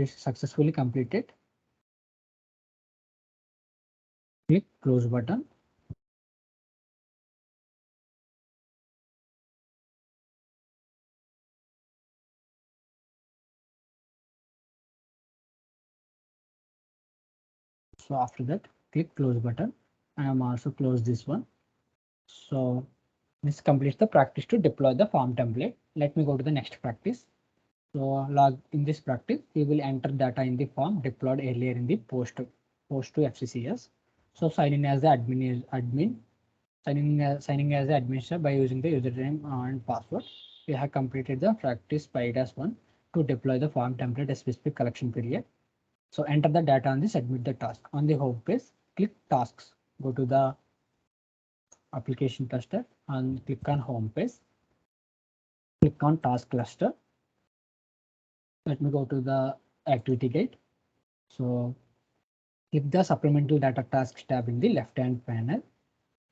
successfully completed, click close button. So after that, click close button. I am also close this one. So this completes the practice to deploy the form template. Let me go to the next practice. So log in this practice, we will enter data in the form deployed earlier in the post to FCCS. So sign in as the admin, signing as the administrator by using the username and password. We have completed the practice PyDAS1 to deploy the form template a specific collection period. So enter the data on the submit the task. On the home page, click tasks. Go to the application cluster and click on home page. Click on task cluster. Let me go to the activity guide. So click the supplemental data tasks tab in the left hand panel.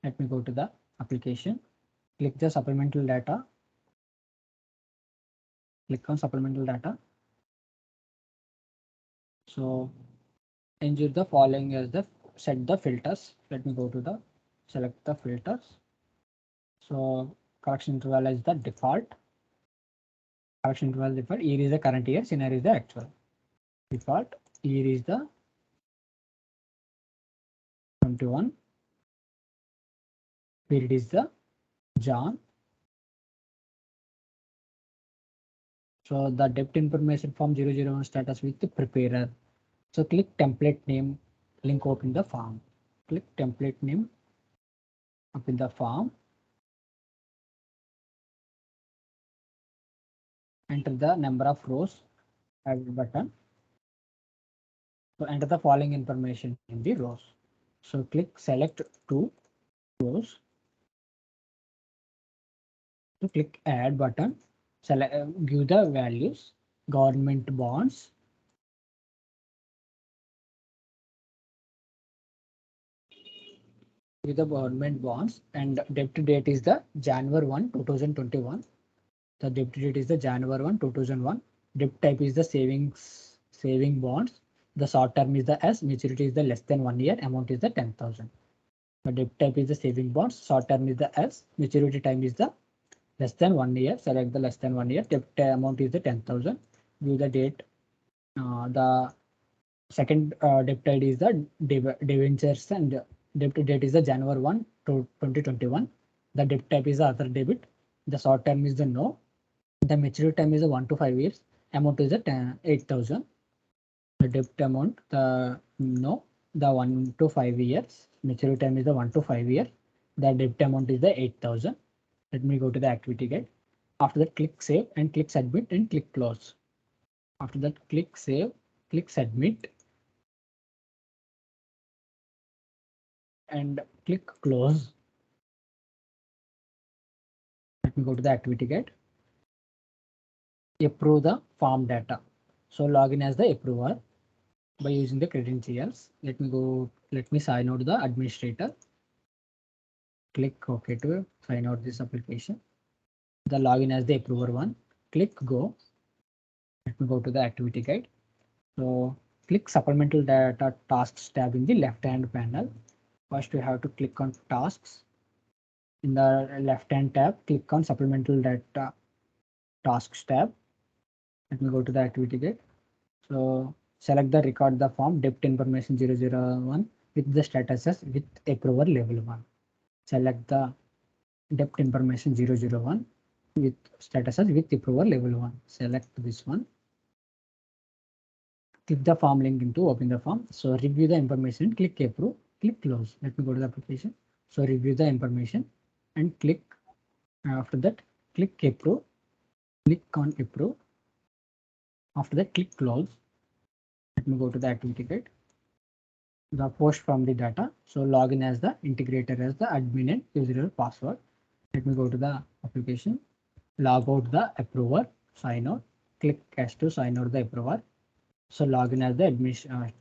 Let me go to the application. Click the supplemental data. Click on supplemental data. So ensure the following as the set the filters. Let me go to the select the filters. So collection interval is the default. Collection interval default. Year is the current year. Scenario is the actual. Default. Year is the 21. Period is the Jan. So the depth information form 001 status with the preparer. So click template name, link open the form. Click template name up in the form. Enter the number of rows, add button. So enter the following information in the rows. So click select two rows. So click add button. Select, give the values, government bonds. Give the government bonds and debit date is the January 1, 2021. The debit date is the January 1, 2001. Debt type is the saving bonds. The short term is the S, maturity is the less than 1 year, amount is the 10,000. The debt type is the saving bonds, short term is the S, maturity time is the less than 1 year. Select the less than 1 year. Debt amount is the 10,000. View the date. The second debt ID is the debentures and debt date is the January 1 to 2021. The debt type is the other debit. The short term is the no. The maturity time is a 1 to 5 years. Amount is at 8,000. The debt amount, the no, the 1 to 5 years. Maturity time is the 1 to 5 years. The debt amount is the 8,000. Let me go to the activity guide. After that, click save and click submit and click close. After that, click save, click submit and click close. Let me go to the activity guide. Approve the form data. So login as the approver by using the credentials. Let me sign out the administrator. Click OK to sign out this application. The login as the approver one. Click go. Let me go to the activity guide. So click supplemental data tasks tab in the left hand panel. First we have to click on tasks. In the left hand tab, click on supplemental data tasks tab. Let me go to the activity guide. So select the record the form debt information 001 with the statuses with approval level 1. Select the debt information 001 with statuses with approval level 1. Select this one. click the form link into open the form. So review the information, click approve, click close. Let me go to the application. So review the information and click, after that click approve, click on approve. After that click close. Let me go to the activity guide. The post from the data. So login as the integrator as the admin and user password. Let me go to the application, log out the approver, sign out, click as to sign out the approver. So login as the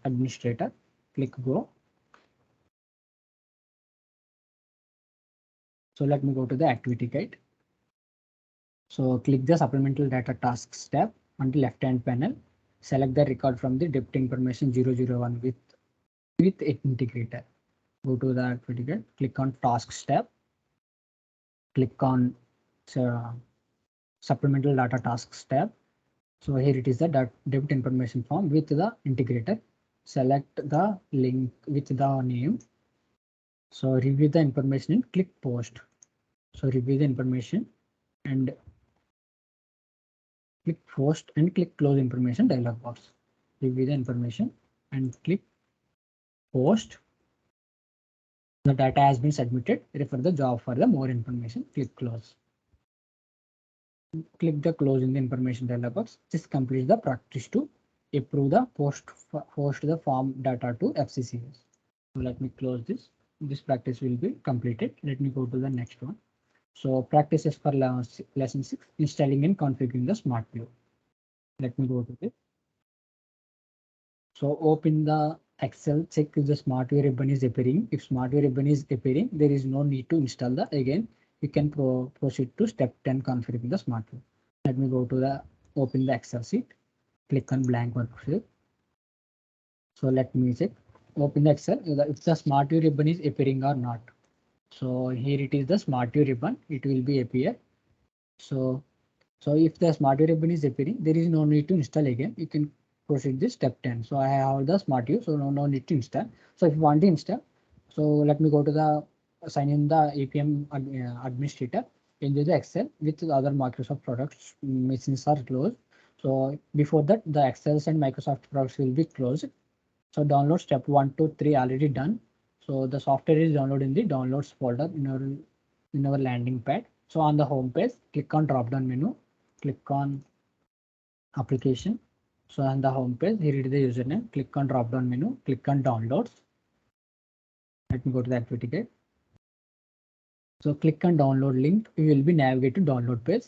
administrator, click go. So let me go to the activity guide. So click the supplemental data tasks tab on the left hand panel. Select the record from the depth information 001 with integrator. Go to the activity guide, click on tasks tab, click on supplemental data tasks tab. So here it is the depth information form with the integrator. Select the link with the name. So review the information and click post. So review the information and click post and click close information dialog box. Review the information and click post. The data has been submitted. Refer the job for the more information. Click close. Click the close in the information dialog box. This completes the practice to approve the post the form data to FCCS. So let me close this. This practice will be completed. Let me go to the next one. So practices for lesson 6, installing and configuring the smart view. Let me go to this. So open the Excel, check if the smart view ribbon is appearing. If smart view ribbon is appearing, there is no need to install the again. You can proceed to step 10, configuring the smart view. Let me go to the open the Excel sheet. Click on blank worksheet. So let me check. Open the Excel if the smart view ribbon is appearing or not. So here it is the smart view ribbon. It will be appear. So if the smart view ribbon is appearing, there is no need to install again. You can proceed this step 10. So I have the smart view, so no need to install. So if you want to install, so let me go to the sign in the APM administrator into the Excel with the other Microsoft products. Machines are closed. So before that, the Excels and Microsoft products will be closed. So download step 1 to 3 already done. So the software is downloaded in the downloads folder in our landing pad. So on the home page, click on drop down menu, click on application. So on the home page, here it is the username. Click on drop down menu, click on downloads. Let me go to the activity guide. So click on download link. You will be navigated to download page.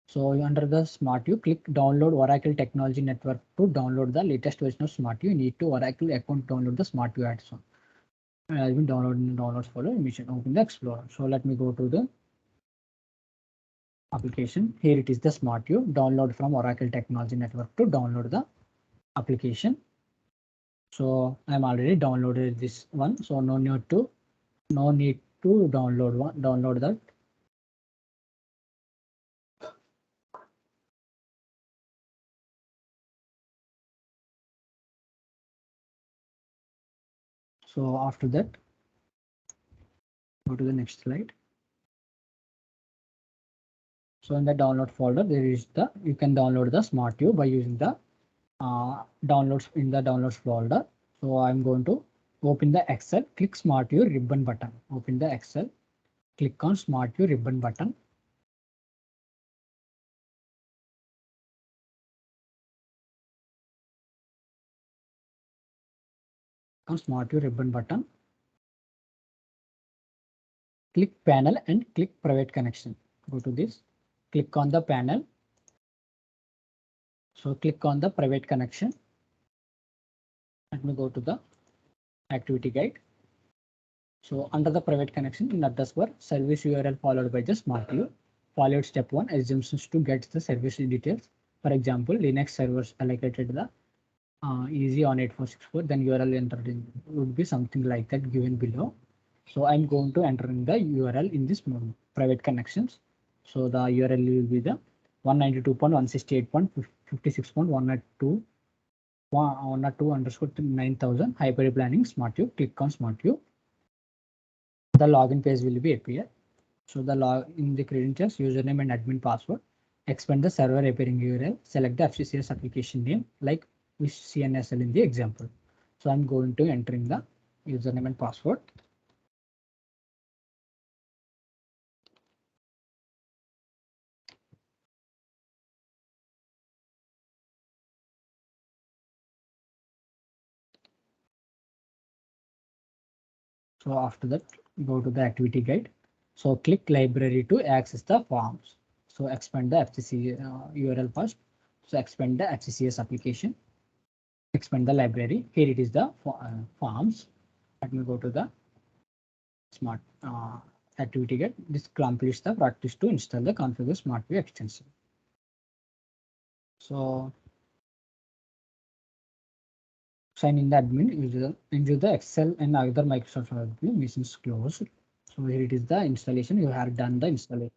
So under the Smart View, click download Oracle Technology Network to download the latest version of Smart View. You need to Oracle account download the Smart View add-on. Has been downloaded in the downloads folder. Mission open the Explorer. So let me go to the application. Here it is the Smart View. Download from Oracle Technology Network to download the application. So I'm already downloaded this one. So no need to download that. So after that, go to the next slide. So in the download folder, there is you can download the Smart View by using the downloads in the downloads folder. So I'm going to open the Excel, click Smart View ribbon button. Open the Excel, click on Smart View ribbon button. On Smart View ribbon button, click panel and click private connection. Go to this, click on the panel. So click on the private connection. Let me go to the activity guide. So under the private connection in address bar, service URL followed by the Smart View. Followed step 1 assumptions to get the service details. For example, Linux servers allocated the easy on 8464, then URL entered in would be something like that given below. So I'm going to enter in the URL in this private connections. So the URL will be the 192.168.56.102 Hyper Planning Smart View. Click on Smart View. The login page will be appear. So the log in the credentials, username and admin password. Expand the server appearing URL. Select the FCCS application name like CNSL in the example. So I'm going to entering the username and password. So after that, go to the activity guide. So click library to access the forms. So expand the FCC URL first. So expand the FCCS application. Expand the library. Here it is the forms. Let me go to the smart activity guide. This completes the practice to install the configure smart view extension. So sign in the admin user into the Excel and other Microsoft Office machines closed. So here it is the installation. You have done the installation.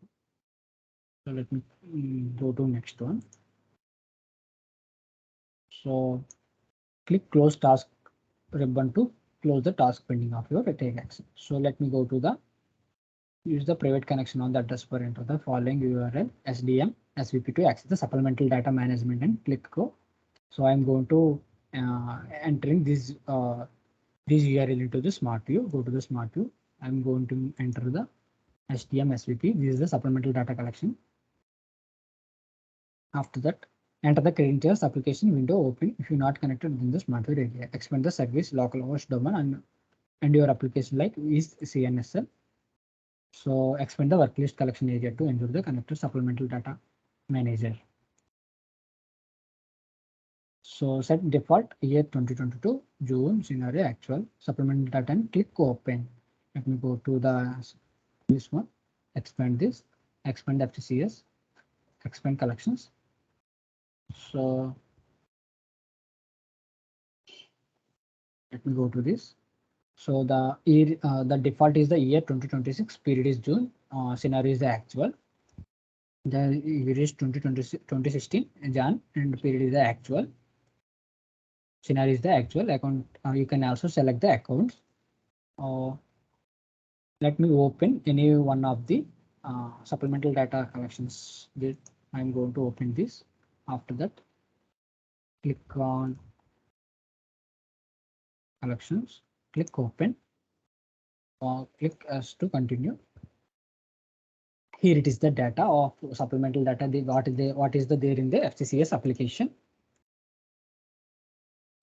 So let me go to next one. So click close task ribbon to close the task pending of your take action. So let me go to the use the private connection on the address bar. Enter the following URL SDM SVP to access the supplemental data management and click go. So I'm going to entering this URL into the smart view. Go to the smart view. I'm going to enter the SDM SVP. This is the supplemental data collection. After that, enter the credentials application window open. If you're not connected within the smart view area, expand the service localhost domain and your application like is CNSL. So expand the worklist collection area to ensure the connected supplemental data manager. So set default year 2022 June scenario actual supplemental data and click open. Let me go to this one. Expand this. Expand FCCS. Expand collections. So let me go to this. So the year, the default is the year 2026. Period is June. Scenario is the actual. The year is 2016 Jan and period is the actual. Scenario is the actual account. You can also select the accounts. Let me open any one of the supplemental data collections. I'm going to open this. After that, click on collections, click open, or click as to continue. Here it is the data of supplemental data. What is the there in the FCCS application.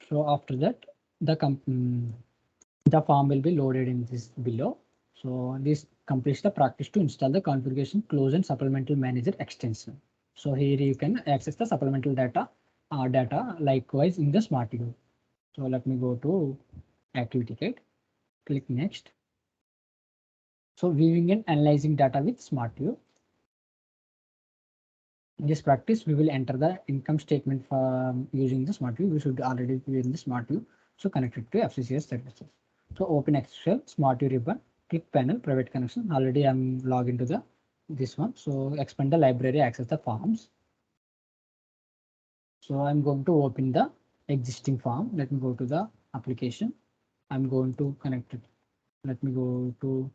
So after that, the form will be loaded in this below. So this completes the practice to install the configuration close and supplemental manager extension. So here you can access the supplemental data likewise in the smart view. So let me go to activity guide, click next. So viewing and analyzing data with smart view. In this practice, we will enter the income statement from using the smart view. We should already be in the smart view. So connect it to FCCS services. So open Excel, smart view ribbon, click panel, private connection. Already I'm logged into this one. So expand the library, access the forms. So I'm going to open the existing form. Let me go to the application. I'm going to connect it. Let me go to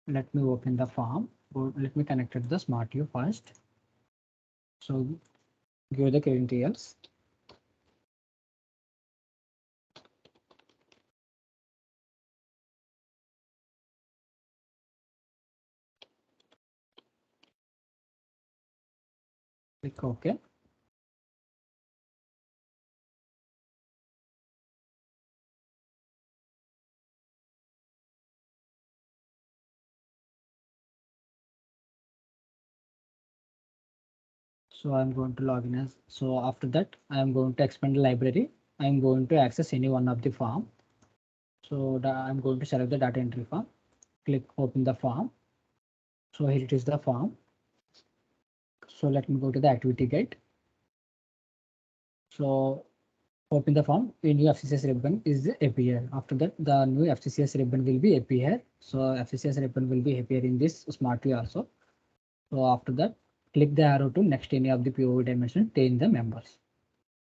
let me open the form. Let me connect it to the smart view first. So give the credentials. Click OK. So I'm going to log in as, so after that, I am going to expand the library. I'm going to access any one of the form. So I'm going to select the data entry form, click open the form. So here it is the form. So let me go to the activity guide. So open the form, a new FCCS ribbon is appear. After that, the new FCCS ribbon will be appear. So FCCS ribbon will be appear in this smart view also. So after that, click the arrow to next any of the POV dimension, change the members.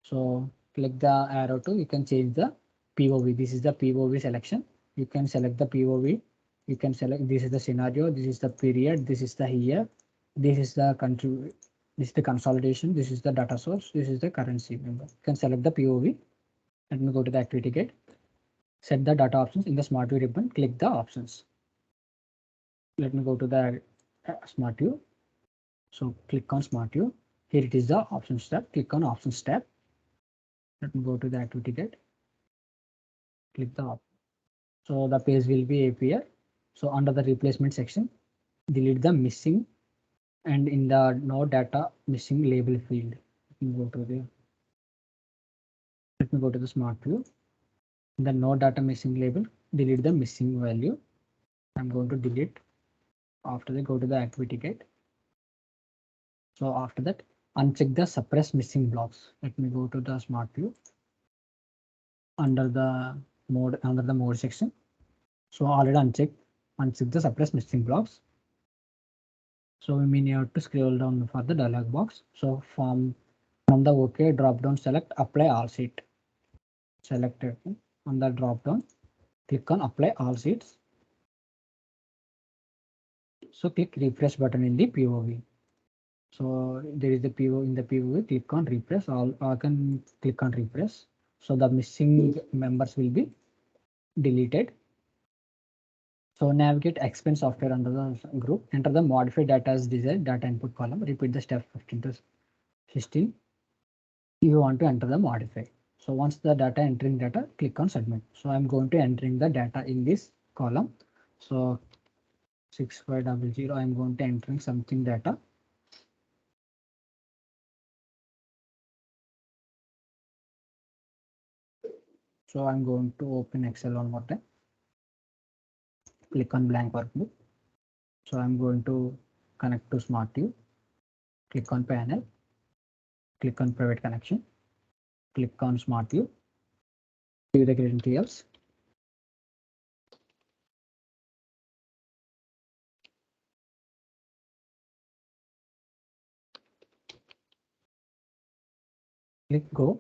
So click the arrow to, you can change the POV. This is the POV selection. You can select the POV. You can select, this is the scenario, this is the period, this is the year. This is the country, this is the consolidation, this is the data source, this is the currency member. You can select the POV. Let me go to the activity gate. Set the data options in the Smart View ribbon. Click the options. Let me go to the Smart View. So click on Smart View. Here it is the options tab. Click on options tab. Let me go to the activity gate. Click the option. So the page will be appear. So under the replacement section, delete the missing and in the no data missing label field. Let me go to the Smart View. In the no data missing label, delete the missing value. I'm going to delete. After that, go to the activity gate. So after that, uncheck the suppress missing blocks. Let me go to the Smart View under the mode section. So already uncheck the suppress missing blocks. So we may need to scroll down for the dialog box. So from the OK drop down, select apply all seat. Select it on the drop down. Click on apply all seats. So click refresh button in the POV. So there is the PO in the POV. Click on refresh. All can click on refresh. So the missing members will be deleted. So navigate expense software under the group. Enter the modified data as desired data input column. Repeat the step 15 to 16. You want to enter the modify. So once the data entering data, click on submit. So I'm going to entering the data in this column. So 6500, I'm going to entering something data. So I'm going to open Excel one more time. Click on blank workbook. So I'm going to connect to Smart View. Click on panel. Click on private connection. Click on Smart View. View the credentials. Click go.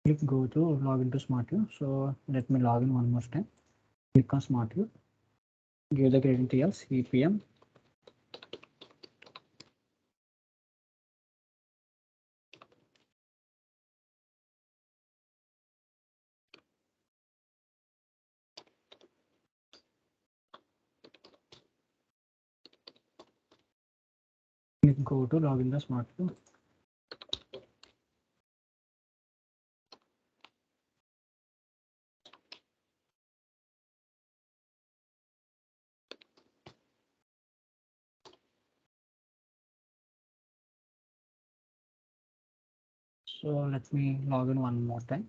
Click go to log into Smart View. So let me log in one more time. Click on Smart View. Give the credentials EPM. Click go to log in the Smart View. So let me log in one more time.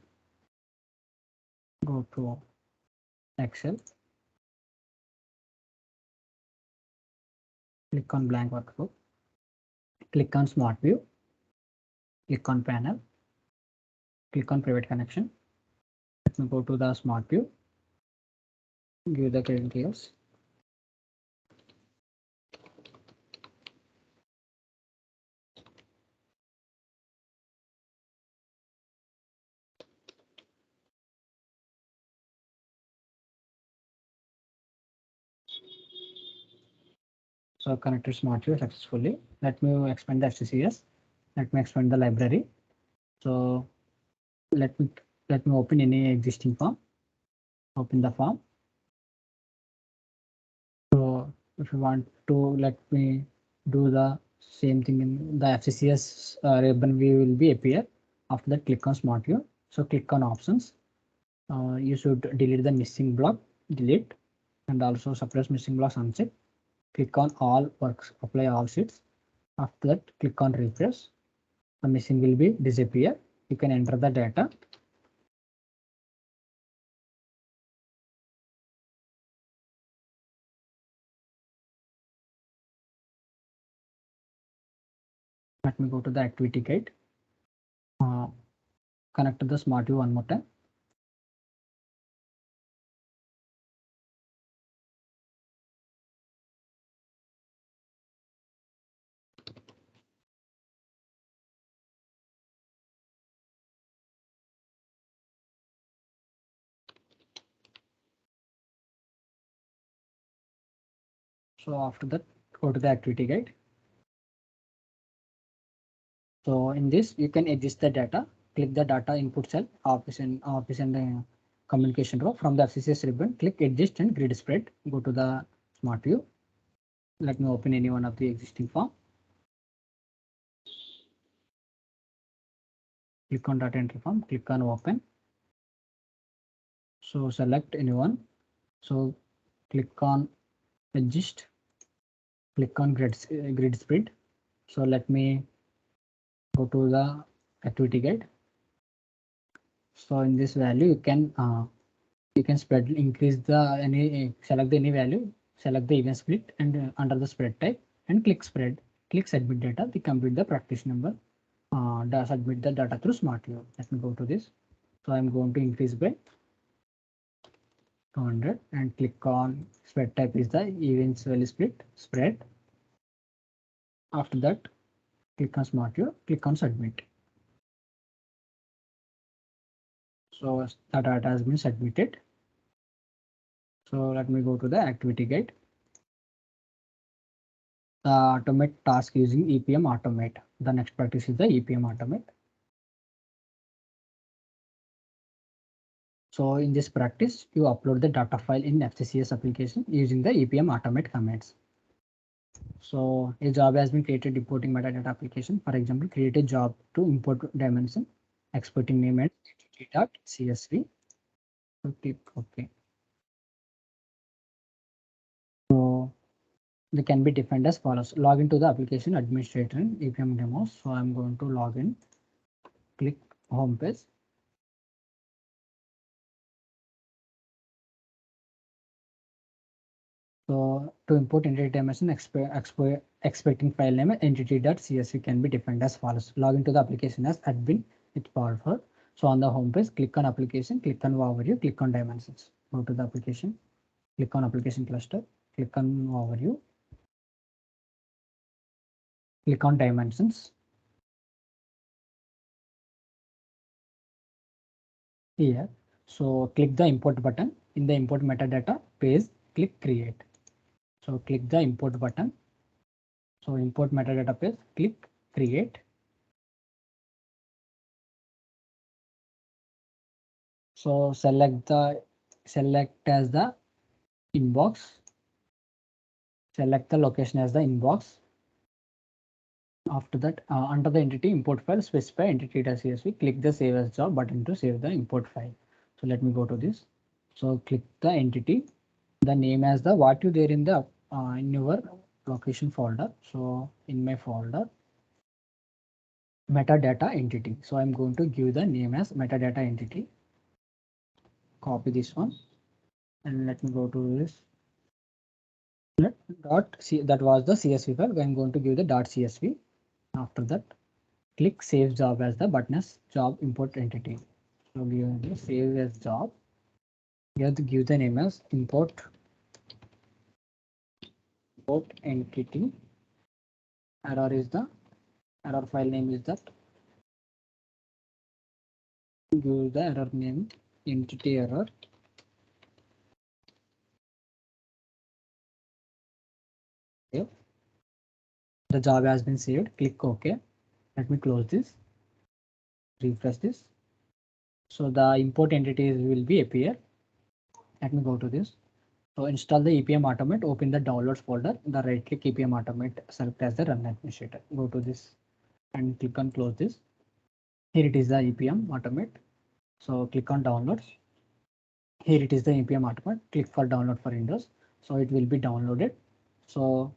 Go to Excel. Click on blank workbook. Click on Smart View. Click on panel. Click on private connection. Let me go to the Smart View. Give the credentials. So connected Smart View successfully. Let me expand the FCCS. Let me expand the library. So let me open any existing form. Open the form. So if you want to let me do the same thing in the FCCS ribbon, we will be appear. After that, click on Smart View. So click on options. You should delete the missing block, delete, and also suppress missing blocks uncheck. Click on all works, apply all sheets. After that, click on refresh. The missing will be disappear. You can enter the data. Let me go to the activity gate. Connect to the Smart View one more time. So after that, go to the activity guide. So in this, you can adjust the data. Click the data input cell, office and communication row. From the FCCS ribbon, click adjust and grid spread. Go to the smart view. Let me open any one of the existing form. Click on data entry form, click on open. So select anyone. So click on adjust, click on grid spread. So let me go to the activity guide. So in this value, you can spread, increase the any, select any value, select the event split, and under the spread type, and click spread, click submit data. We complete the practice number. Submit the data through smart view. Let me go to this. So I'm going to increase by 200 and click on spread type is the events value split spread. After that, click on smart view, click on submit. So the data has been submitted. So let me go to the activity guide. The automate task using EPM automate. The next practice is the EPM automate. So in this practice, you upload the data file in FCCS application using the EPM automate commands. So a job has been created importing metadata application. For example, create a job to import dimension, exporting name and CSV. So click OK. So they can be defined as follows. Log into the application administrator in EPM demos. So I'm going to log in, click home page. So to import entity dimension, expecting file name entity.csv can be defined as follows. Log into the application as admin with powerful. So on the home page, click on application, click on overview, click on dimensions. Go to the application, click on application cluster, click on overview, click on dimensions. Here, so click the import button. In the import metadata page, click create. So click the import button. So import metadata page, click create. So select as the inbox. Select the location as the inbox. After that, under the entity import file, specify entity.csv. Click the save as job button to save the import file. So let me go to this. So click the entity, the name as the what you there in the in your location folder. So in my folder, metadata entity. So I'm going to give the name as metadata entity. Copy this one and let me go to this. That was the CSV file. I'm going to give the .csv. After that, click save job as the button as job import entity. So give the save as job. You have to give the name as import entity. Error file name is that. Give the error name entity error. Okay. The job has been saved. Click OK. Let me close this. Refresh this. So the import entities will be appear. Let me go to this. So install the EPM automate, open the downloads folder, the right click EPM automate, select as the run administrator. Go to this and click on close this. Here it is the EPM automate. So click on downloads. Here it is the EPM automate. Click for download for Windows. So it will be downloaded. So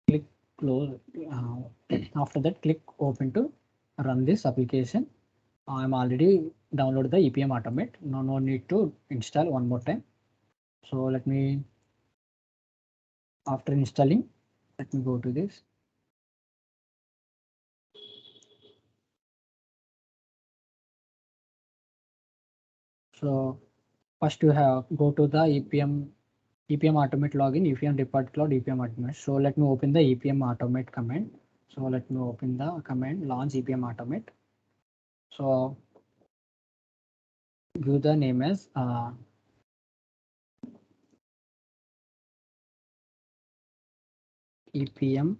click close. After that, click open to run this application. I'm already downloaded the EPM automate. No need to install one more time. So let me, after installing, let me go to this. So first you have go to the EPM automate login, EPM depart cloud, EPM automate. So let me open the EPM automate command. So let me open the command launch EPM automate. So give the name as EPM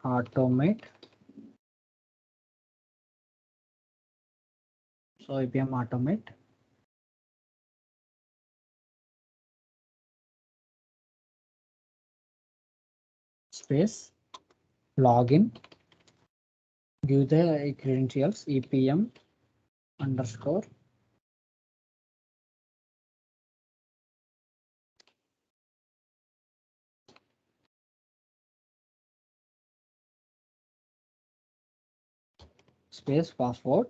automate. So EPM automate. Space login. Give the credentials EPM underscore space password.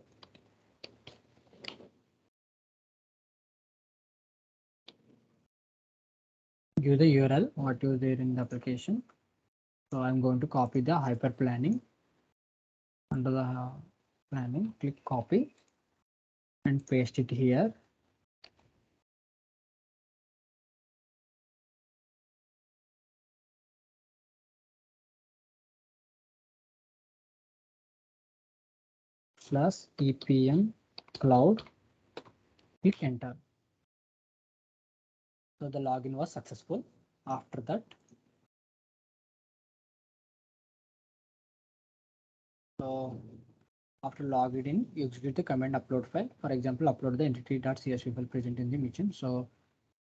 Give the URL what is there in the application. So I'm going to copy the hyper planning. Under the planning, click copy and paste it here. Slash EPM cloud. Click enter. So the login was successful. After that, so after logging in, you execute the command upload file. For example, upload the entity.csv file present in the mission. So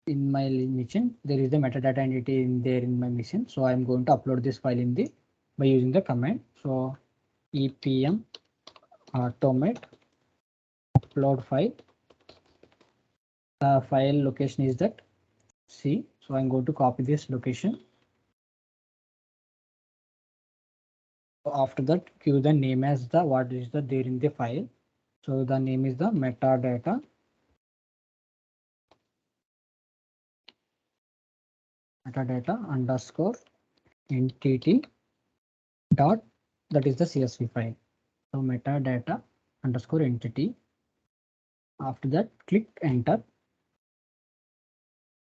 in my mission, there is the metadata entity in there in my mission. So I'm going to upload this file in the by using the command. So EPM automate upload file. The file location is that C. So I'm going to copy this location. After that, give the name as the what is the there in the file. So the name is the metadata underscore entity dot, that is the CSV file. So metadata underscore entity. After that, click enter.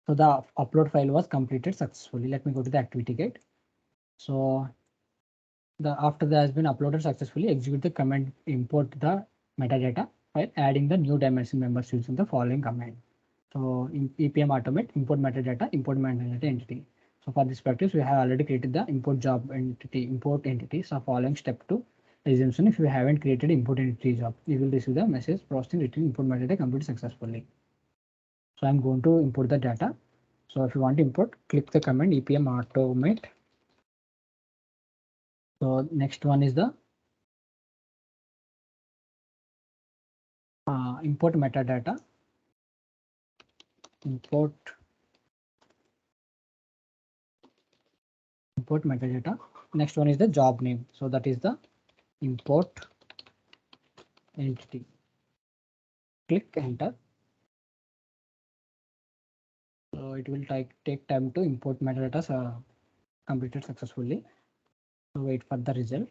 So the upload file was completed successfully. Let me go to the activity gate. So the after that has been uploaded successfully, execute the command import the metadata file, adding the new dimension members using the following command. So in EPM automate import metadata entity. So for this practice, we have already created the import job entity, import entity. So following step 2 assumption, if you haven't created import entity job, you will receive the message processing return import metadata completed successfully. So I'm going to import the data. So if you want to import, click the command EPM automate. So next one is the import metadata. Import metadata. Next one is the job name. So that is the import entity. Click enter. So it will take time to import metadata completed successfully. So wait for the result.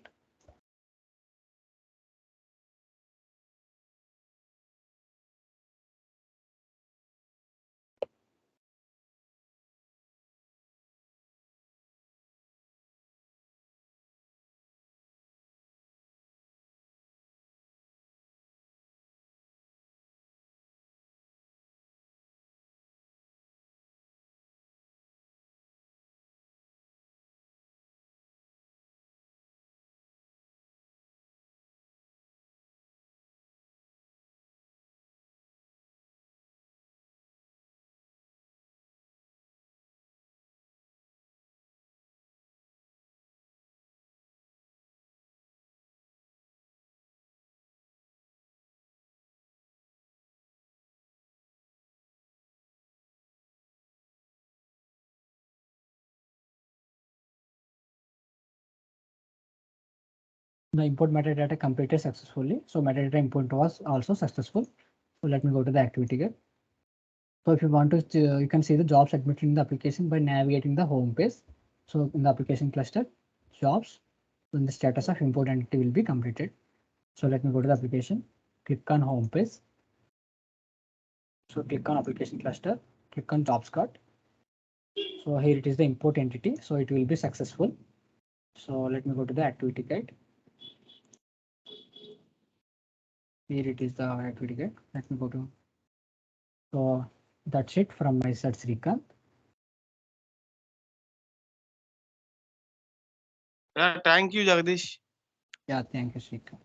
The import metadata completed successfully. So metadata import was also successful. So let me go to the activity gate. So if you want to, you can see the jobs admitted in the application by navigating the home page. So in the application cluster, jobs, then the status of import entity will be completed. So let me go to the application, click on home page. So click on application cluster, click on jobs card. So here it is the import entity. So it will be successful. So let me go to the activity guide. Here it is the activity guide. Let me go to. So that's it from my side, Srikanth. Yeah, thank you, Jagadish. Yeah, thank you, Srikant.